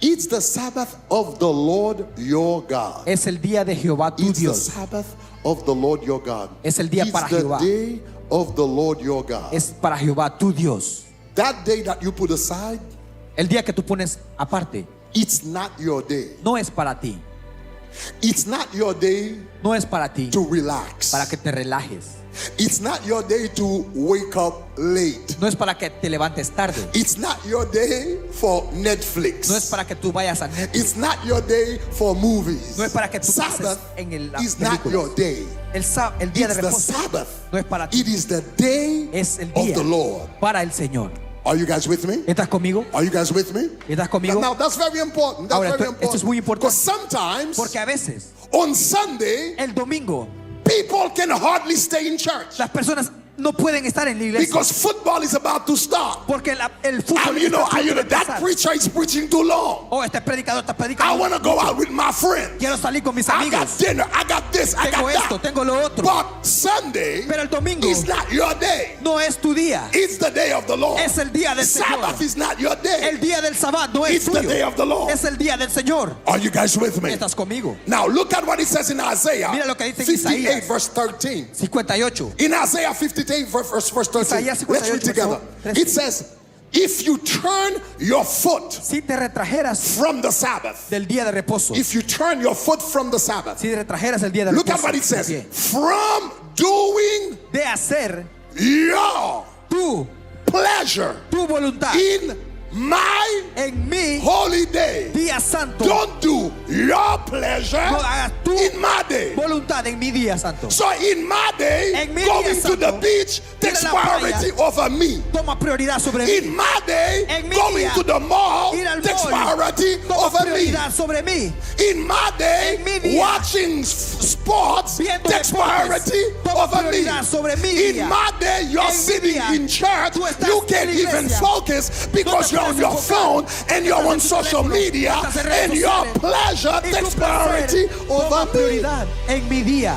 It's the Sabbath of the Lord your God. Es el día de Jehová tu It's the Dios. Sabbath of the Lord your God. Es el día It's para the Jehová. day of the Lord your God. Es para Jehová tu Dios. That day that you put aside, El día que tú pones aparte it's not your day. no es para ti. It's not your day no es para ti, to relax. para que te relajes. It's not your day to wake up late. No es para que te levantes tarde. It's not your day for Netflix. No es para que tú vayas a Netflix. It's not your day for movies. No es para que tú pases Sabbath en las is not películas. your day. El día de It's the reposo Sabbath. no es para ti, It is the day es el of día the Lord. para el Señor. Are you guys with me? ¿Estás conmigo? Are you guys with me? ¿Estás conmigo? Now that's very important. That's Ahora, very esto es muy important. importante. Because sometimes Porque a veces, on Sunday, el domingo, people can hardly stay in church las personas no pueden estar en la iglesia because football is about to start. porque el fútbol And you know, está a punto de that empezar. preacher is preaching too long. Oh, este predicador está I predicando. want to go out with my friends. Quiero salir con mis I amigos. got dinner. I got this. I Tengo got esto, that. tengo lo otro. But Sunday Pero el domingo is not your day. no es tu día. It's the day of the Lord. Es el día del Sabbath Señor. is not your day. El día del sábado no es It's the tuyo. day of the Lord. Es el día del Señor. Are you guys with me? ¿Estás conmigo? Now look at what it says in Isaiah Mira lo que dice en 58 Isaías. verse 13. 58. In Isaiah 58 verse 13. Isaías 58, Let's read together. verso 13. It says, if you turn your foot Si te retrajeras from the Sabbath, del día de reposo, if you turn your foot from the Sabbath, si te retrajeras el día de look reposo, at what it de says. pie, From doing de hacer your tu pleasure voluntad in my en mi holy day. día santo. Don't do your pleasure No hagas tu in my day. voluntad en mi día santo. So in my day, En mi going día to the santo, beach takes ir a la priority over me. Toma prioridad sobre mí. In my day, En mi going día, to the mall ir al takes mall, priority Toma over me. prioridad sobre mí. In my day, En mi día, watching sports viendo takes deportes, priority toma over me. prioridad sobre mi In día. my day, you're En mi sitting día, in church, tú estás you en can't la even iglesia. focus because No te you're on puedes your enfocar. phone and you're Estás on en tu social teléfono, media, estás en redes and your sociales. pleasure Y tu takes placer priority toma over me. prioridad en mi día.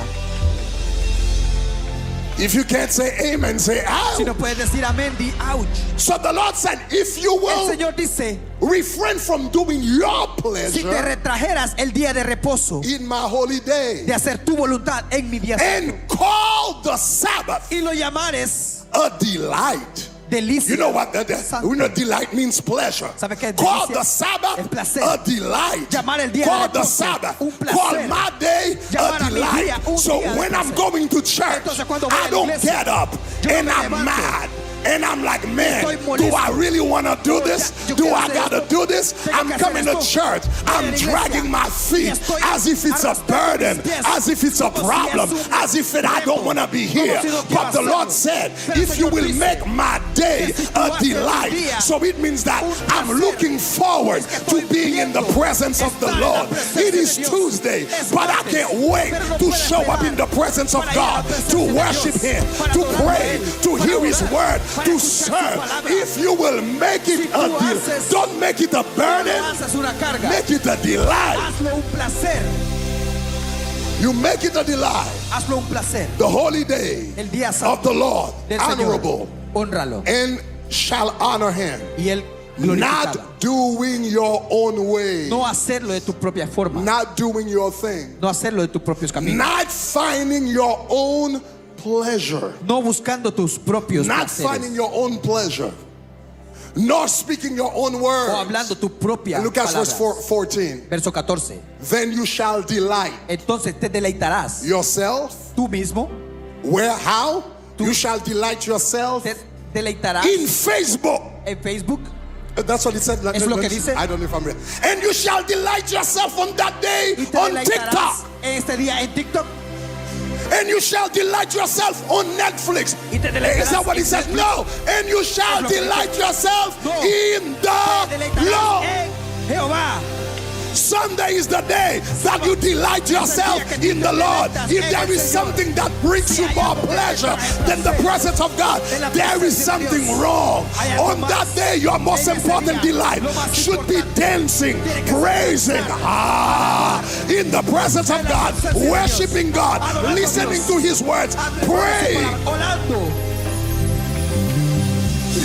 If you can't say amen, say Si no ouch. puedes decir amén, di ouch. So the Lord said, if you El will Señor dice, refrain from doing your si te pleasure retrajeras el día de reposo, in my holy day de hacer tu voluntad en mi día santo, and call the Sabbath y lo llamares a delight. delicia. You know what Santo. we know delight means pleasure. ¿Sabe qué es Call delicia? the Sabbath Es placer. a delight. Llamar el día de Call the reposo Sabbath. un placer. Call my day Llamar a a mi día delight. un So día de when I'm placer. going to church, Entonces, cuando voy a I la don't iglesia, get up yo no and me I'm levanto. mad. And I'm like, man, Estoy do molesto. I really want to do this? Yo Do quiero I hacer got to esto. do this? Tengo I'm que hacer coming to esto. church. Voy a I'm la iglesia. dragging my Y feet estoy as if it's a arrastrando burden, mis pies. as if it's a Como si problem, es un as if I don't want to be here. Como si no quiero But the Lord hacerlo. said, Pero el if you Señor will dice make my day que si tú a haces mi delight. día So it means that un I'm placer. looking forward Es que to estoy being in the viendo presence of the estar en la Lord. presencia It de is Dios. Tuesday, Es but I martes, can't wait pero no to puedes show up esperar in the presence of para ir a la God, presencia to de worship Dios, Him, para to adorarlo a pray, Él, to para hear His orar, word, para to escuchar su serve. palabra. If you will make it Si a tú deal, haces- don't make it a No burden, haces una carga, make it a delight. hazlo un placer. You make it a delight. Hazlo un placer. The holy day El día of santo the Lord, del Señor. honorable, Honralo. and shall honor Him. Y él glorificado. Not doing your own way, No hacerlo de tu propia forma. not doing your thing, No hacerlo de tus propios caminos. not finding your own pleasure, No buscando tus propios not placeres. finding your own pleasure, nor speaking your own O words. hablando tu propia Look at verse palabra. 14. Verso 14. Then you shall delight Entonces te deleitarás yourself. tú mismo. Where? How? You shall delight yourself Te deleitarás in Facebook. en Facebook. That's what it said. Es lo que dice. I don't know if I'm real. And you shall delight yourself on that day Y te on deleitarás TikTok. en este día en TikTok. And you shall delight yourself on Netflix. Y te deleitarás Is that what he en said? Netflix. No. And you shall Es lo que delight dice. yourself No. in Te the deleitarás Lord. en Jehová. Sunday is the day that you delight yourself in the Lord. If there is something that brings you more pleasure than the presence of God, there is something wrong. On that day, your most important delight should be dancing, praising, in the presence of God, worshiping God, listening to His words, praying. Orando.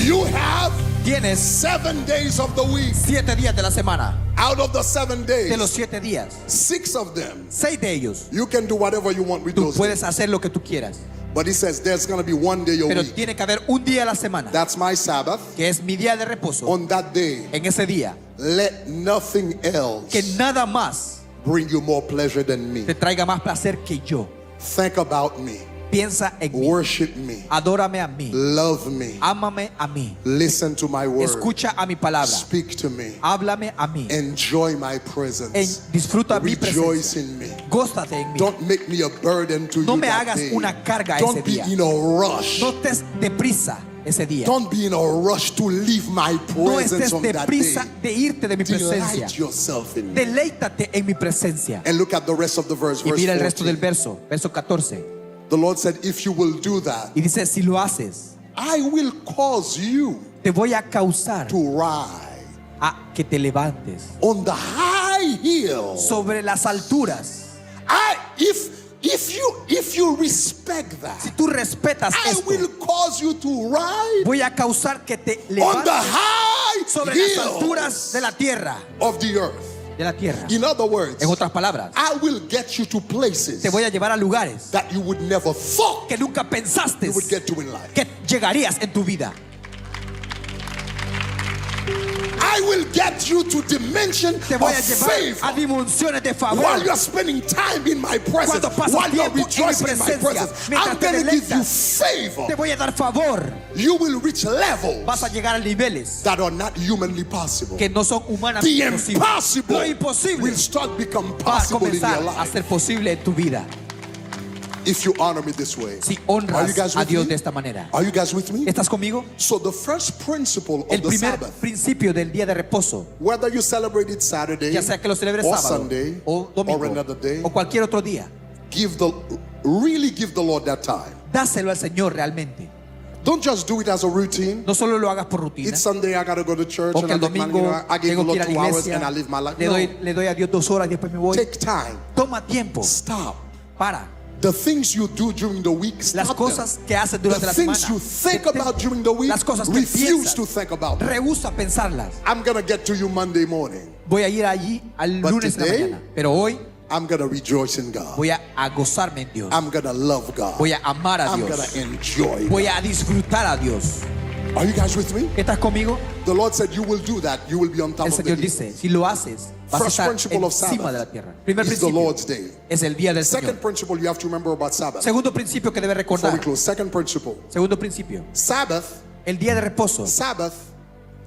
You have Tienes 7 days of the week. 7 días de la semana. Out of the 7 De los days, 7 días, 6 of them, 6 de ellos, you can do whatever you want with tú those puedes days. hacer lo que tú quieras. But He says there's going to be one day a Pero week. tiene que haber un día a la semana, That's my Sabbath. que es mi día de reposo. On that day, En ese día, let nothing else que nada más bring you more pleasure than me. te traiga más placer que yo. Think about me. Piensa en mí. Worship me. Adórame a mí. Love me. Ámame a mí. Listen to my word. Escucha a mi palabra. Speak to me. Háblame a mí. Enjoy my presence. Disfruta mi Rejoice presencia. in me. Gózate en mí. Don't make me a burden to No you me that hagas day. una carga ese Don't be día. in a rush. No estés deprisa ese día. Don't be in a rush to leave my No presence estés on that deprisa day. de irte de mi presencia. Delight yourself in me. Deleítate en mi presencia. And look at the rest of the verse. Y Verse mira el resto 14. del verso, verso 14. The Lord said, if you will do that, Y dice, si lo haces, I will cause you te voy a causar to ride a que te levantes on the high hill. sobre las alturas. If you respect that, Si tú respetas I esto, will cause you to ride voy a causar que te on the levantes high sobre las alturas hills de la tierra. of the earth. De la tierra. In other words, En otras palabras, I will get you to places te voy a llevar a lugares that you would never thought que nunca pensaste you would get to in life. que llegarías en tu vida. I will get you to dimension Te voy a of llevar a favor dimensiones de favor. while you're spending time in my presence, Cuando pasas while you're tiempo en mi rejoicing in my presencia, presence. mientras I'm te going to give you deleitas, favor. Te voy a dar favor. You will reach levels Vas a llegar a niveles that are not humanly possible. que no son The humanamente posibles. impossible Lo imposible will start become va a possible in your comenzar a life ser posible en tu vida if you honor me this way. si Are you honras guys a with Dios me? de esta manera. Are you guys with me? ¿Estás conmigo? So the first principle of El the primer Sabbath, principio del día de reposo, whether you celebrate it Saturday ya sea que lo celebres or sábado Sunday o or domingo another day, o cualquier otro día, really give the Lord that time. dáselo al Señor realmente. Don't just do it as a routine. No solo lo hagas por rutina, It's Sunday, I gotta go to church, o and que el I, think, man, domingo I give the tengo que Lord ir a 2 la hours iglesia, and I live my life. le doy a Dios 2 horas y después me voy. Take time. Toma tiempo, Stop. para. The things you do during the week, Las stop cosas them. que haces durante The la things semana, you think que te- about during the week, las cosas que refuse piensas, to think about them. rehúsa pensarlas. I'm gonna get to you Monday morning. Voy a ir allí al But lunes en la today, mañana, pero hoy I'm gonna rejoice in God. voy a gozarme en Dios. I'm gonna love God. Voy a amar a I'm Dios. gonna enjoy Voy God. a disfrutar a Dios. Are you guys with me? ¿Estás conmigo? The Lord said you will do that. You will be on top El of the Señor hill. dice, si lo haces, vas a First estar principle of encima de la Sabbath tierra. Primer is the principio Lord's day. es el día del Second Señor. principle you have to remember about Sabbath. Segundo principio que debe Before we recordar. close, second principle. Segundo principio. Sabbath, El día de reposo. Sabbath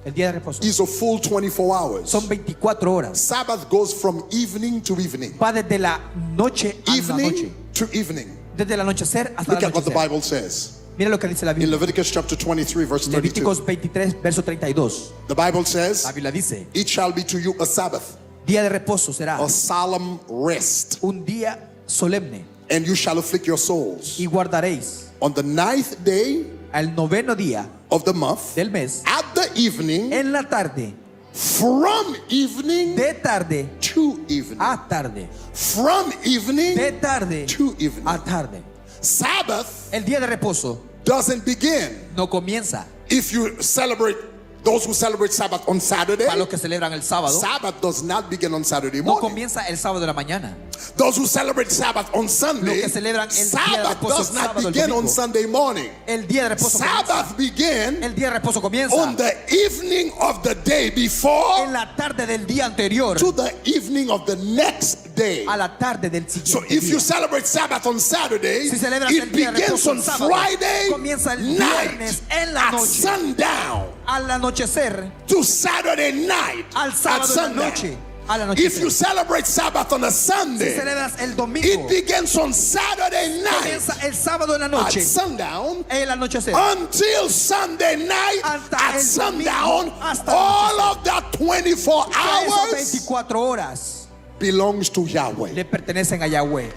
El día de reposo. is a full 24 hours. Son 24 horas. Sabbath goes from evening to evening. Va desde la noche a la noche. Evening to evening. Desde el anochecer hasta Look el at what the anochecer. Bible says. Mira lo que dice la In Biblia. Leviticus chapter 23, verse 32. Levíticos 23, verso 32. The Bible La says, Biblia dice, it shall be to you a Sabbath, día de reposo será a solemn rest, un día solemne and you shall afflict your souls. y guardaréis On the 9th day al noveno día of the month, del mes at the evening, en la tarde, from evening de tarde to evening. a tarde, From evening de tarde to evening. a tarde. Sabbath El día de reposo doesn't begin no comienza if you celebrate, those who celebrate Sabbath on Saturday. para los que celebran el sábado, Sabbath does not begin on Saturday no morning. comienza el sábado de la mañana. Those who celebrate Sabbath on Sunday, Los que celebran el día de Sabbath reposo does el not sábado, el begin domingo. on Sunday morning. El día de reposo comienza. Sabbath begin El día de reposo comienza on the evening of the day before en la tarde del día anterior to the evening of the next day. a la tarde del So siguiente if you día. celebrate Sabbath on Saturday, Si celebras it el día de begins reposo on el sábado, Friday comienza el night viernes en la at noche. sundown Al anochecer, to Saturday night al at sábado en la noche, sundown. al If you anochecer. celebrate Sabbath on a Si Sunday, celebras el it domingo, begins on Saturday night comienza el sábado en la at noche, sundown el anochecer. until Sunday night Hasta at el sundown. domingo, hasta All of that 24 Esas hours 24 horas belongs to Yahweh. le pertenecen a Yahweh.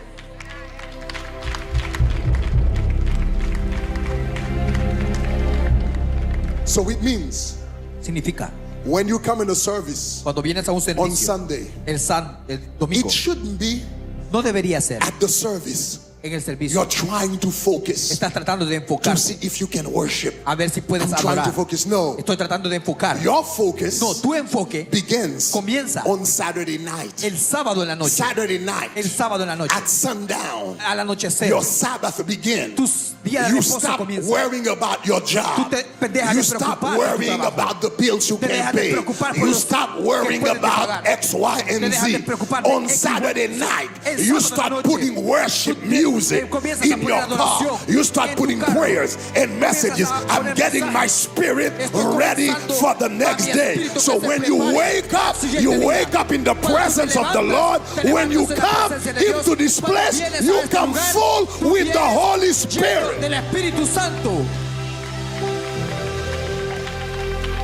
So it means Significa, when you come in a service cuando vienes a un on servicio, Sunday, el domingo, it shouldn't be no debería ser at the service en el servicio. You're trying to focus Estás tratando de to enfocar. see if you can worship. A ver si puedes I'm trying to adorar. focus. No. Estoy tratando de enfocar. Your focus No, tu enfoque begins comienza on Saturday night. el sábado en la noche. Saturday night. El sábado en la noche. At sundown. Al anochecer. Your Sabbath begins. Tus días de You reposo stop comienzan. worrying about your job. Tú te dejas You de stop preocupar por tu worrying trabajo. about the bills you Te can't dejas de pay. preocupar por You los stop que worrying puedes about pagar. X, Y, Te and dejas de Z. preocupar de On X, Y. Saturday night, El you sábado en la start noche, putting worship tú music comienzas a in poner your car. adoración You start en tu putting carro. prayers and messages. Comienzas a I'm poner getting my mensajes. spirit Estoy ready comenzando for the a next mi day. espíritu So que se when you prepare wake up, al siguiente you día. wake up in the Cuando te presence of the levantas, Lord. te When you levantas en la come presencia de Dios. into this Cuando place, vienes you a este come lugar, full tú with the vienes Holy lleno Spirit. del Espíritu Santo.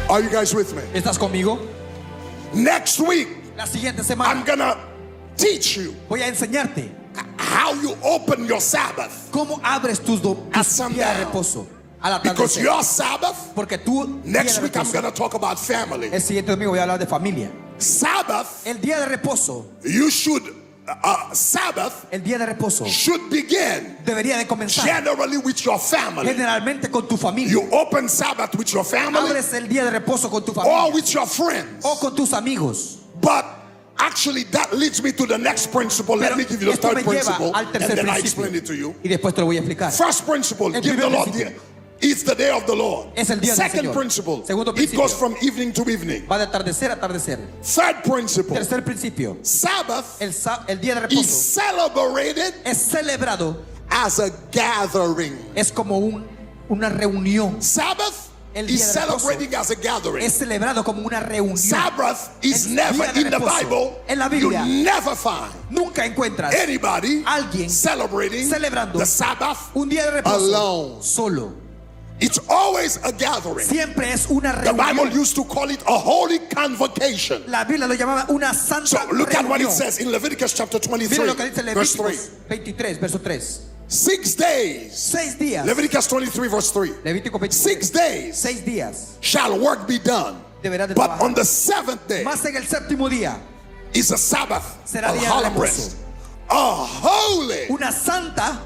Are you guys with me? ¿Estás conmigo? Next week, La siguiente I'm semana gonna teach you voy a enseñarte how you open your Sabbath. cómo abres tus At días de sundown. reposo al Because atardecer. your Sabbath, Porque tú next week I'm gonna talk about family. el siguiente domingo voy a hablar de familia. Sabbath, El día de reposo, you should, Sabbath el día de reposo should begin debería de comenzar generally with your family. generalmente con tu familia. You open Sabbath with your family Abres el día de reposo con tu or familia with your friends. o con tus amigos. But actually, that leads me to the next principle. Let Pero me give you the esto third me lleva principle, al and tercer then I principio. explain it to you. Y después te lo voy a explicar. First principle, El give the primer Lord the, principio. it's the day of the Lord. Es el día del Second Señor. principle, Segundo it principio. goes from evening to evening. Va de atardecer a atardecer. Third principle, Tercer principio. Sabbath El día de is reposo celebrated es celebrado, as a gathering. es como una reunión. Sabbath El is día de reposo celebrating as a gathering. Es celebrado como una reunión. Sabbath is El never día de in the reposo. Bible. En la You Biblia never find nunca encuentras anybody alguien celebrating celebrando the Sabbath un día de reposo alone. solo. It's always a gathering. Siempre es una The Bible reunión. used to call it a holy convocation. La Biblia lo llamaba una santa So look at what it reunión. says in Leviticus chapter Mira 23, lo que dice verse 3. Levíticos 23, verso 3. 6 days. 6 días. Leviticus 23, verse 3. Levítico 23. 6 days 6 días shall work be done. deberás de But trabajar. on the seventh day Más en el séptimo día is a Sabbath, será a día de solemn reposo. rest, a holy Una santa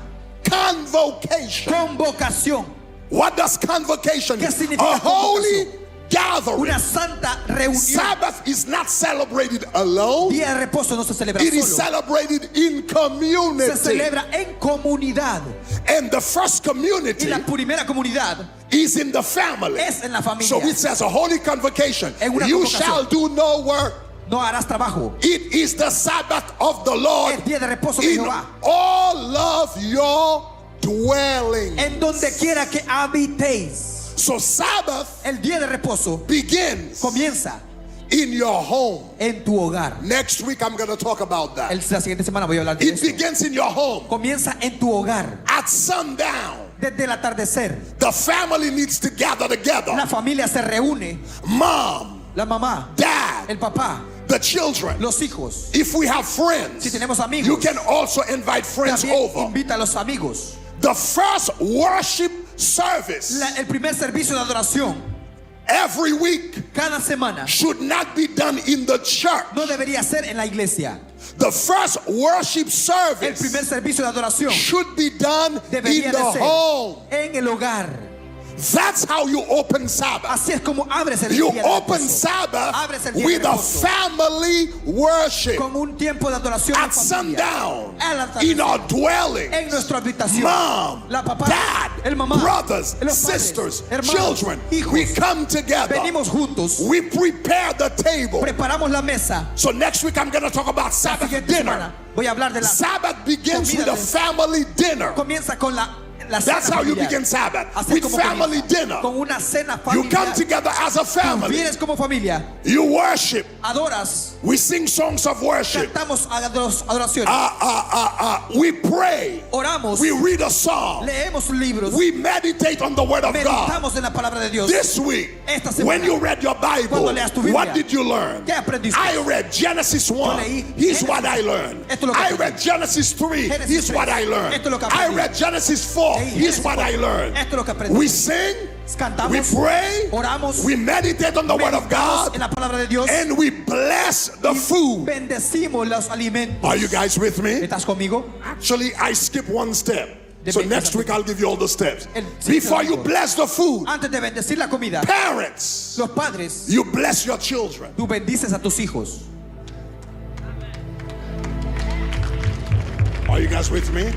convocation. convocación. What does convocation ¿Qué mean? significa A holy gathering. Una santa reunión. Sabbath is not celebrated alone. Día de reposo no se celebra It is solo. celebrated in Se community. celebra en comunidad. And the first Y community la primera comunidad is in the family. es en la familia. So it says a holy convocation. En una You convocación. shall do no work. No harás trabajo. It is the Sabbath of the Lord Es día de reposo de in Jehová. all of your dwelling. En donde quiera que habitéis. So Sabbath El día de reposo begins comienza in your home. en tu hogar. Next week I'm going to talk about that. La siguiente semana voy a hablar de It eso. begins in your home. Comienza en tu hogar. At sundown, Desde el atardecer, the family needs to gather together. la familia se reúne. Mom, La mamá, dad, el papá, the children. los hijos. If we have friends, Si tenemos amigos, you can also invite friends también over. invita a los amigos. The first worship service El primer servicio de adoración every week cada semana should not be done in the church. no debería ser en la iglesia. The first worship El primer service servicio de adoración should be done debería in de the ser home. en el hogar. That's how you open Sabbath. Así es como abres el You día de open reposo. Sabbath Abres el día de with a reposo. family worship Con un tiempo de adoración at en familia. sundown Al atardecer. in our dwelling. En nuestra habitación. Mom, La papá, dad, el mamá, brothers, los padres, sisters, hermanos, children, hijos. we come together. Venimos juntos. We prepare the table. Preparamos la mesa. So next week I'm going to talk about La Sabbath siguiente dinner. semana voy a hablar de la Sabbath begins with comida a de- family dinner. comienza con la cena That's how you familiar. begin Sabbath, Así with como family comienza, dinner. con una cena You come familiar. together as a Tú family. vienes como familia, You worship. adoras, We sing songs of worship. cantamos adoraciones, We pray. oramos, We read a song. leemos libros, We meditate on the word of God. meditamos en la palabra de Dios. This week, Esta semana, when you read your Bible, cuando leas tu Biblia, what did you learn? ¿qué aprendiste? I read Genesis 1. leí Here's Génesis. what I learned. Esto es lo que I aprendí. read Genesis 3. Génesis Here's 3. what I learned. Esto es lo que I aprendí. read Genesis 4. Leí Here's Génesis what I 4. learned. Esto es lo que aprendí. We sing cantamos, we pray, oramos, we meditate on the word of meditamos God, en la palabra de Dios and we bless the y food. bendecimos los alimentos. Are you guys with me? ¿Estás conmigo? Actually, I skip one step. De So be- next week I'll give you all the steps. El- Before you bless the food, Antes de bendecir la comida, parents, los padres, you bless your children. tú bendices a tus hijos. Are you guys with me?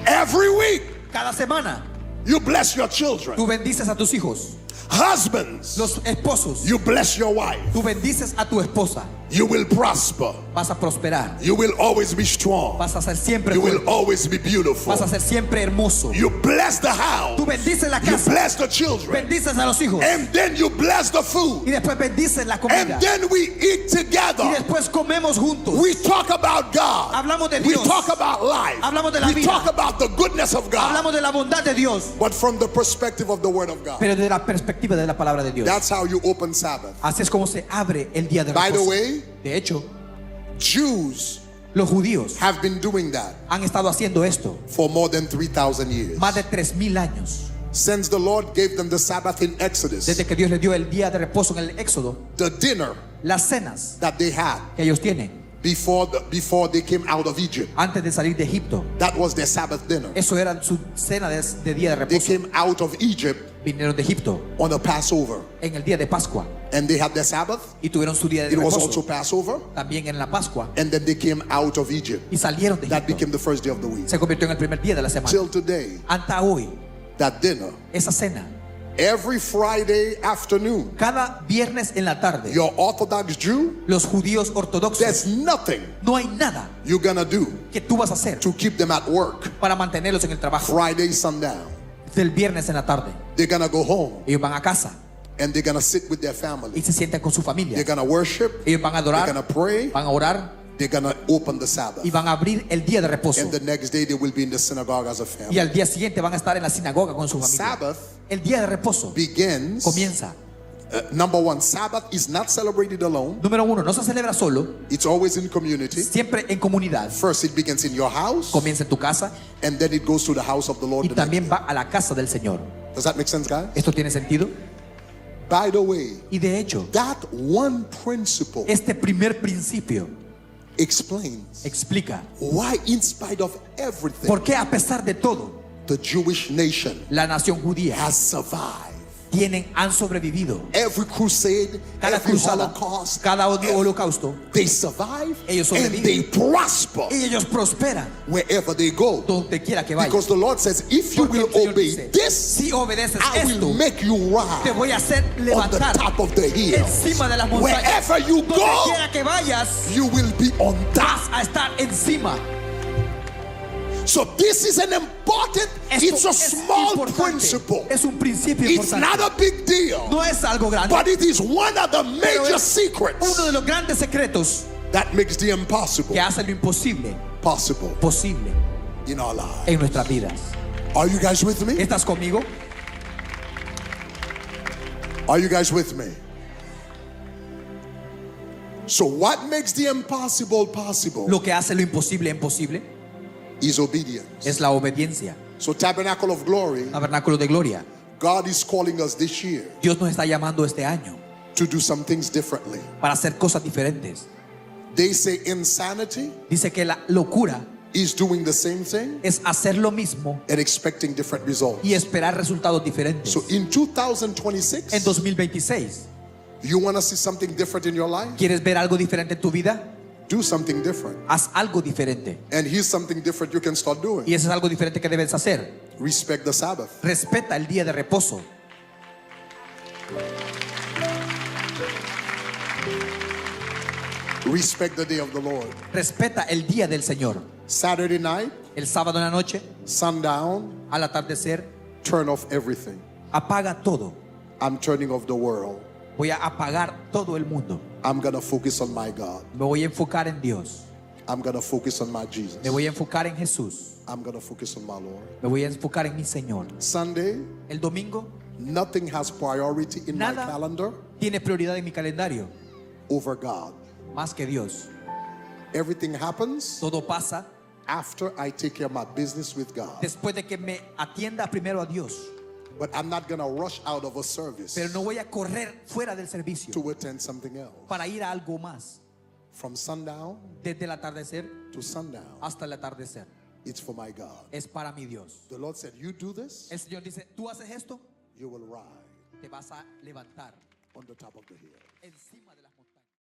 Every week, Cada semana, you bless your children. tú bendices a tus hijos. Husbands, Los esposos, you bless your wife. tú bendices a tu esposa. You will prosper. Vas a prosperar. You will always be strong. Vas a ser siempre You will fuerte. always be beautiful. Vas a ser siempre hermoso. You bless the house. Tú bendices la You casa. bless the children. Bendices a los hijos. And then you bless the food. Y después bendices la comida. And then we eat Y together. después comemos juntos. We talk about God. Hablamos de We Dios. talk about life. Hablamos de la We vida. talk about the goodness of God. Hablamos de la bondad de Dios, But from the perspective of the Word of God. pero desde la perspectiva de la palabra de Dios. That's how you open Sabbath. Así es como se abre el día de By the reposo. way, De hecho, Jews los judíos have been doing that han estado haciendo esto for more than 3,000 years. más de 3000 años. Since the Lord gave them the Sabbath in Exodus, Desde que Dios les dio el día de reposo en el Éxodo, the dinner las cenas that they had que ellos tienen before they came out of Egypt, antes de salir de Egipto, that was their Sabbath dinner. eso era su cena de día de They reposo. came out of Egypt Vinieron de Egipto on a Passover, en el día de Pascua and they had their Sabbath. y tuvieron su día de It was also reposo Passover, también en la Pascua and then they came out of Egypt. y salieron de That Egipto. became the first day of the week. Se convirtió en el primer día de la semana. Till today, Hasta hoy, that dinner, esa cena, every Friday afternoon, cada viernes en la tarde, your Orthodox Jew, los judíos ortodoxos, there's nothing no hay nada you're gonna do que tú vas a hacer to keep them at work. para mantenerlos en el trabajo. Friday sundown, Del viernes en la tarde, they're gonna go home ellos van a casa and they're gonna sit with their y family. se sientan con su familia. They're gonna worship, Ellos van a they're adorar, gonna pray, van a orar they're gonna open the Sabbath. y van a abrir el día de reposo. And the next day they will be in the synagogue as a Y family. al día siguiente van a estar en la sinagoga con su familia. Sabbath El día de reposo begins, comienza. number one, Sabbath is not celebrated alone. Número uno, no se celebra solo, It's always in community. siempre en comunidad. First it begins in your house, Comienza en tu casa and then it goes to the house of the Lord. y the next también day. va a la casa del Señor. Does that make sense, guys? ¿Esto tiene sentido? By the way, Y de hecho, that one principle este primer principio explains explica why, in spite of everything, por qué a pesar de todo, the Jewish nation la nación judía has survived. han sobrevivido. Every crusade, Cada every cruzada, Holocaust, cada holocausto, they survive ellos and sobreviven. they prosper y ellos prosperan wherever they go. donde quiera que vayan. Because the Lord says, if you Porque will el Señor obey dice, this, si obedeces I esto, will make you te ride voy a hacer on the levantar top of the hill. encima de las montañas. Wherever you Donde go, quiera que vayas, you will be on vas top. a estar encima. So this is an important, Esto it's a es small importante. principle. Es un principio It's importante. not a big deal, No es algo grande, but it is one of the pero major es secrets uno de los grandes secretos that makes the impossible que hace lo imposible possible posible in our lives. en nuestras vidas. Are you guys with me? ¿Estás conmigo? Are you guys with me? So what makes the impossible possible Lo que hace lo imposible imposible is obedience. es la obediencia. So Tabernacle of Glory, Tabernáculo de Gloria. God is calling us this year Dios nos está llamando este año to do some things differently. para hacer cosas diferentes. They say insanity Dice que la locura is doing the same thing es hacer lo mismo and expecting different results. y esperar resultados diferentes. So in 2026, En 2026, you want to see something different in your life? ¿quieres ver algo diferente en tu vida? Do something different. Haz algo diferente. And here's something different you can start doing. Y eso es algo diferente que debes hacer. Respect the Sabbath. Respeta el día de reposo. Respect the day of the Lord. Respeta el día del Señor. Saturday night, El sábado en la noche, sundown, al atardecer, turn off everything. apaga todo. I'm turning off the world. Voy a apagar todo el mundo. I'm going to focus on my God. Me voy a enfocar en Dios. I'm going to focus on my Jesus. Me voy a enfocar en Jesús. I'm going to focus on my Lord. Me voy a enfocar en mi Señor. Sunday, El domingo, nothing has priority in my nada calendar tiene prioridad en mi calendario over God. más que Dios. Everything happens Todo pasa after I take care of my business with God. después de que me atienda primero a Dios. But I'm not going to rush out of a service Pero no voy a correr fuera del servicio to attend something else. para ir a algo más. From sundown Desde el atardecer to sundown, hasta el atardecer. it's for my God. Es para mi Dios. The Lord said, you do this, El Señor dice, tú haces esto, you will ride te vas a levantar on the top of the hill. encima de las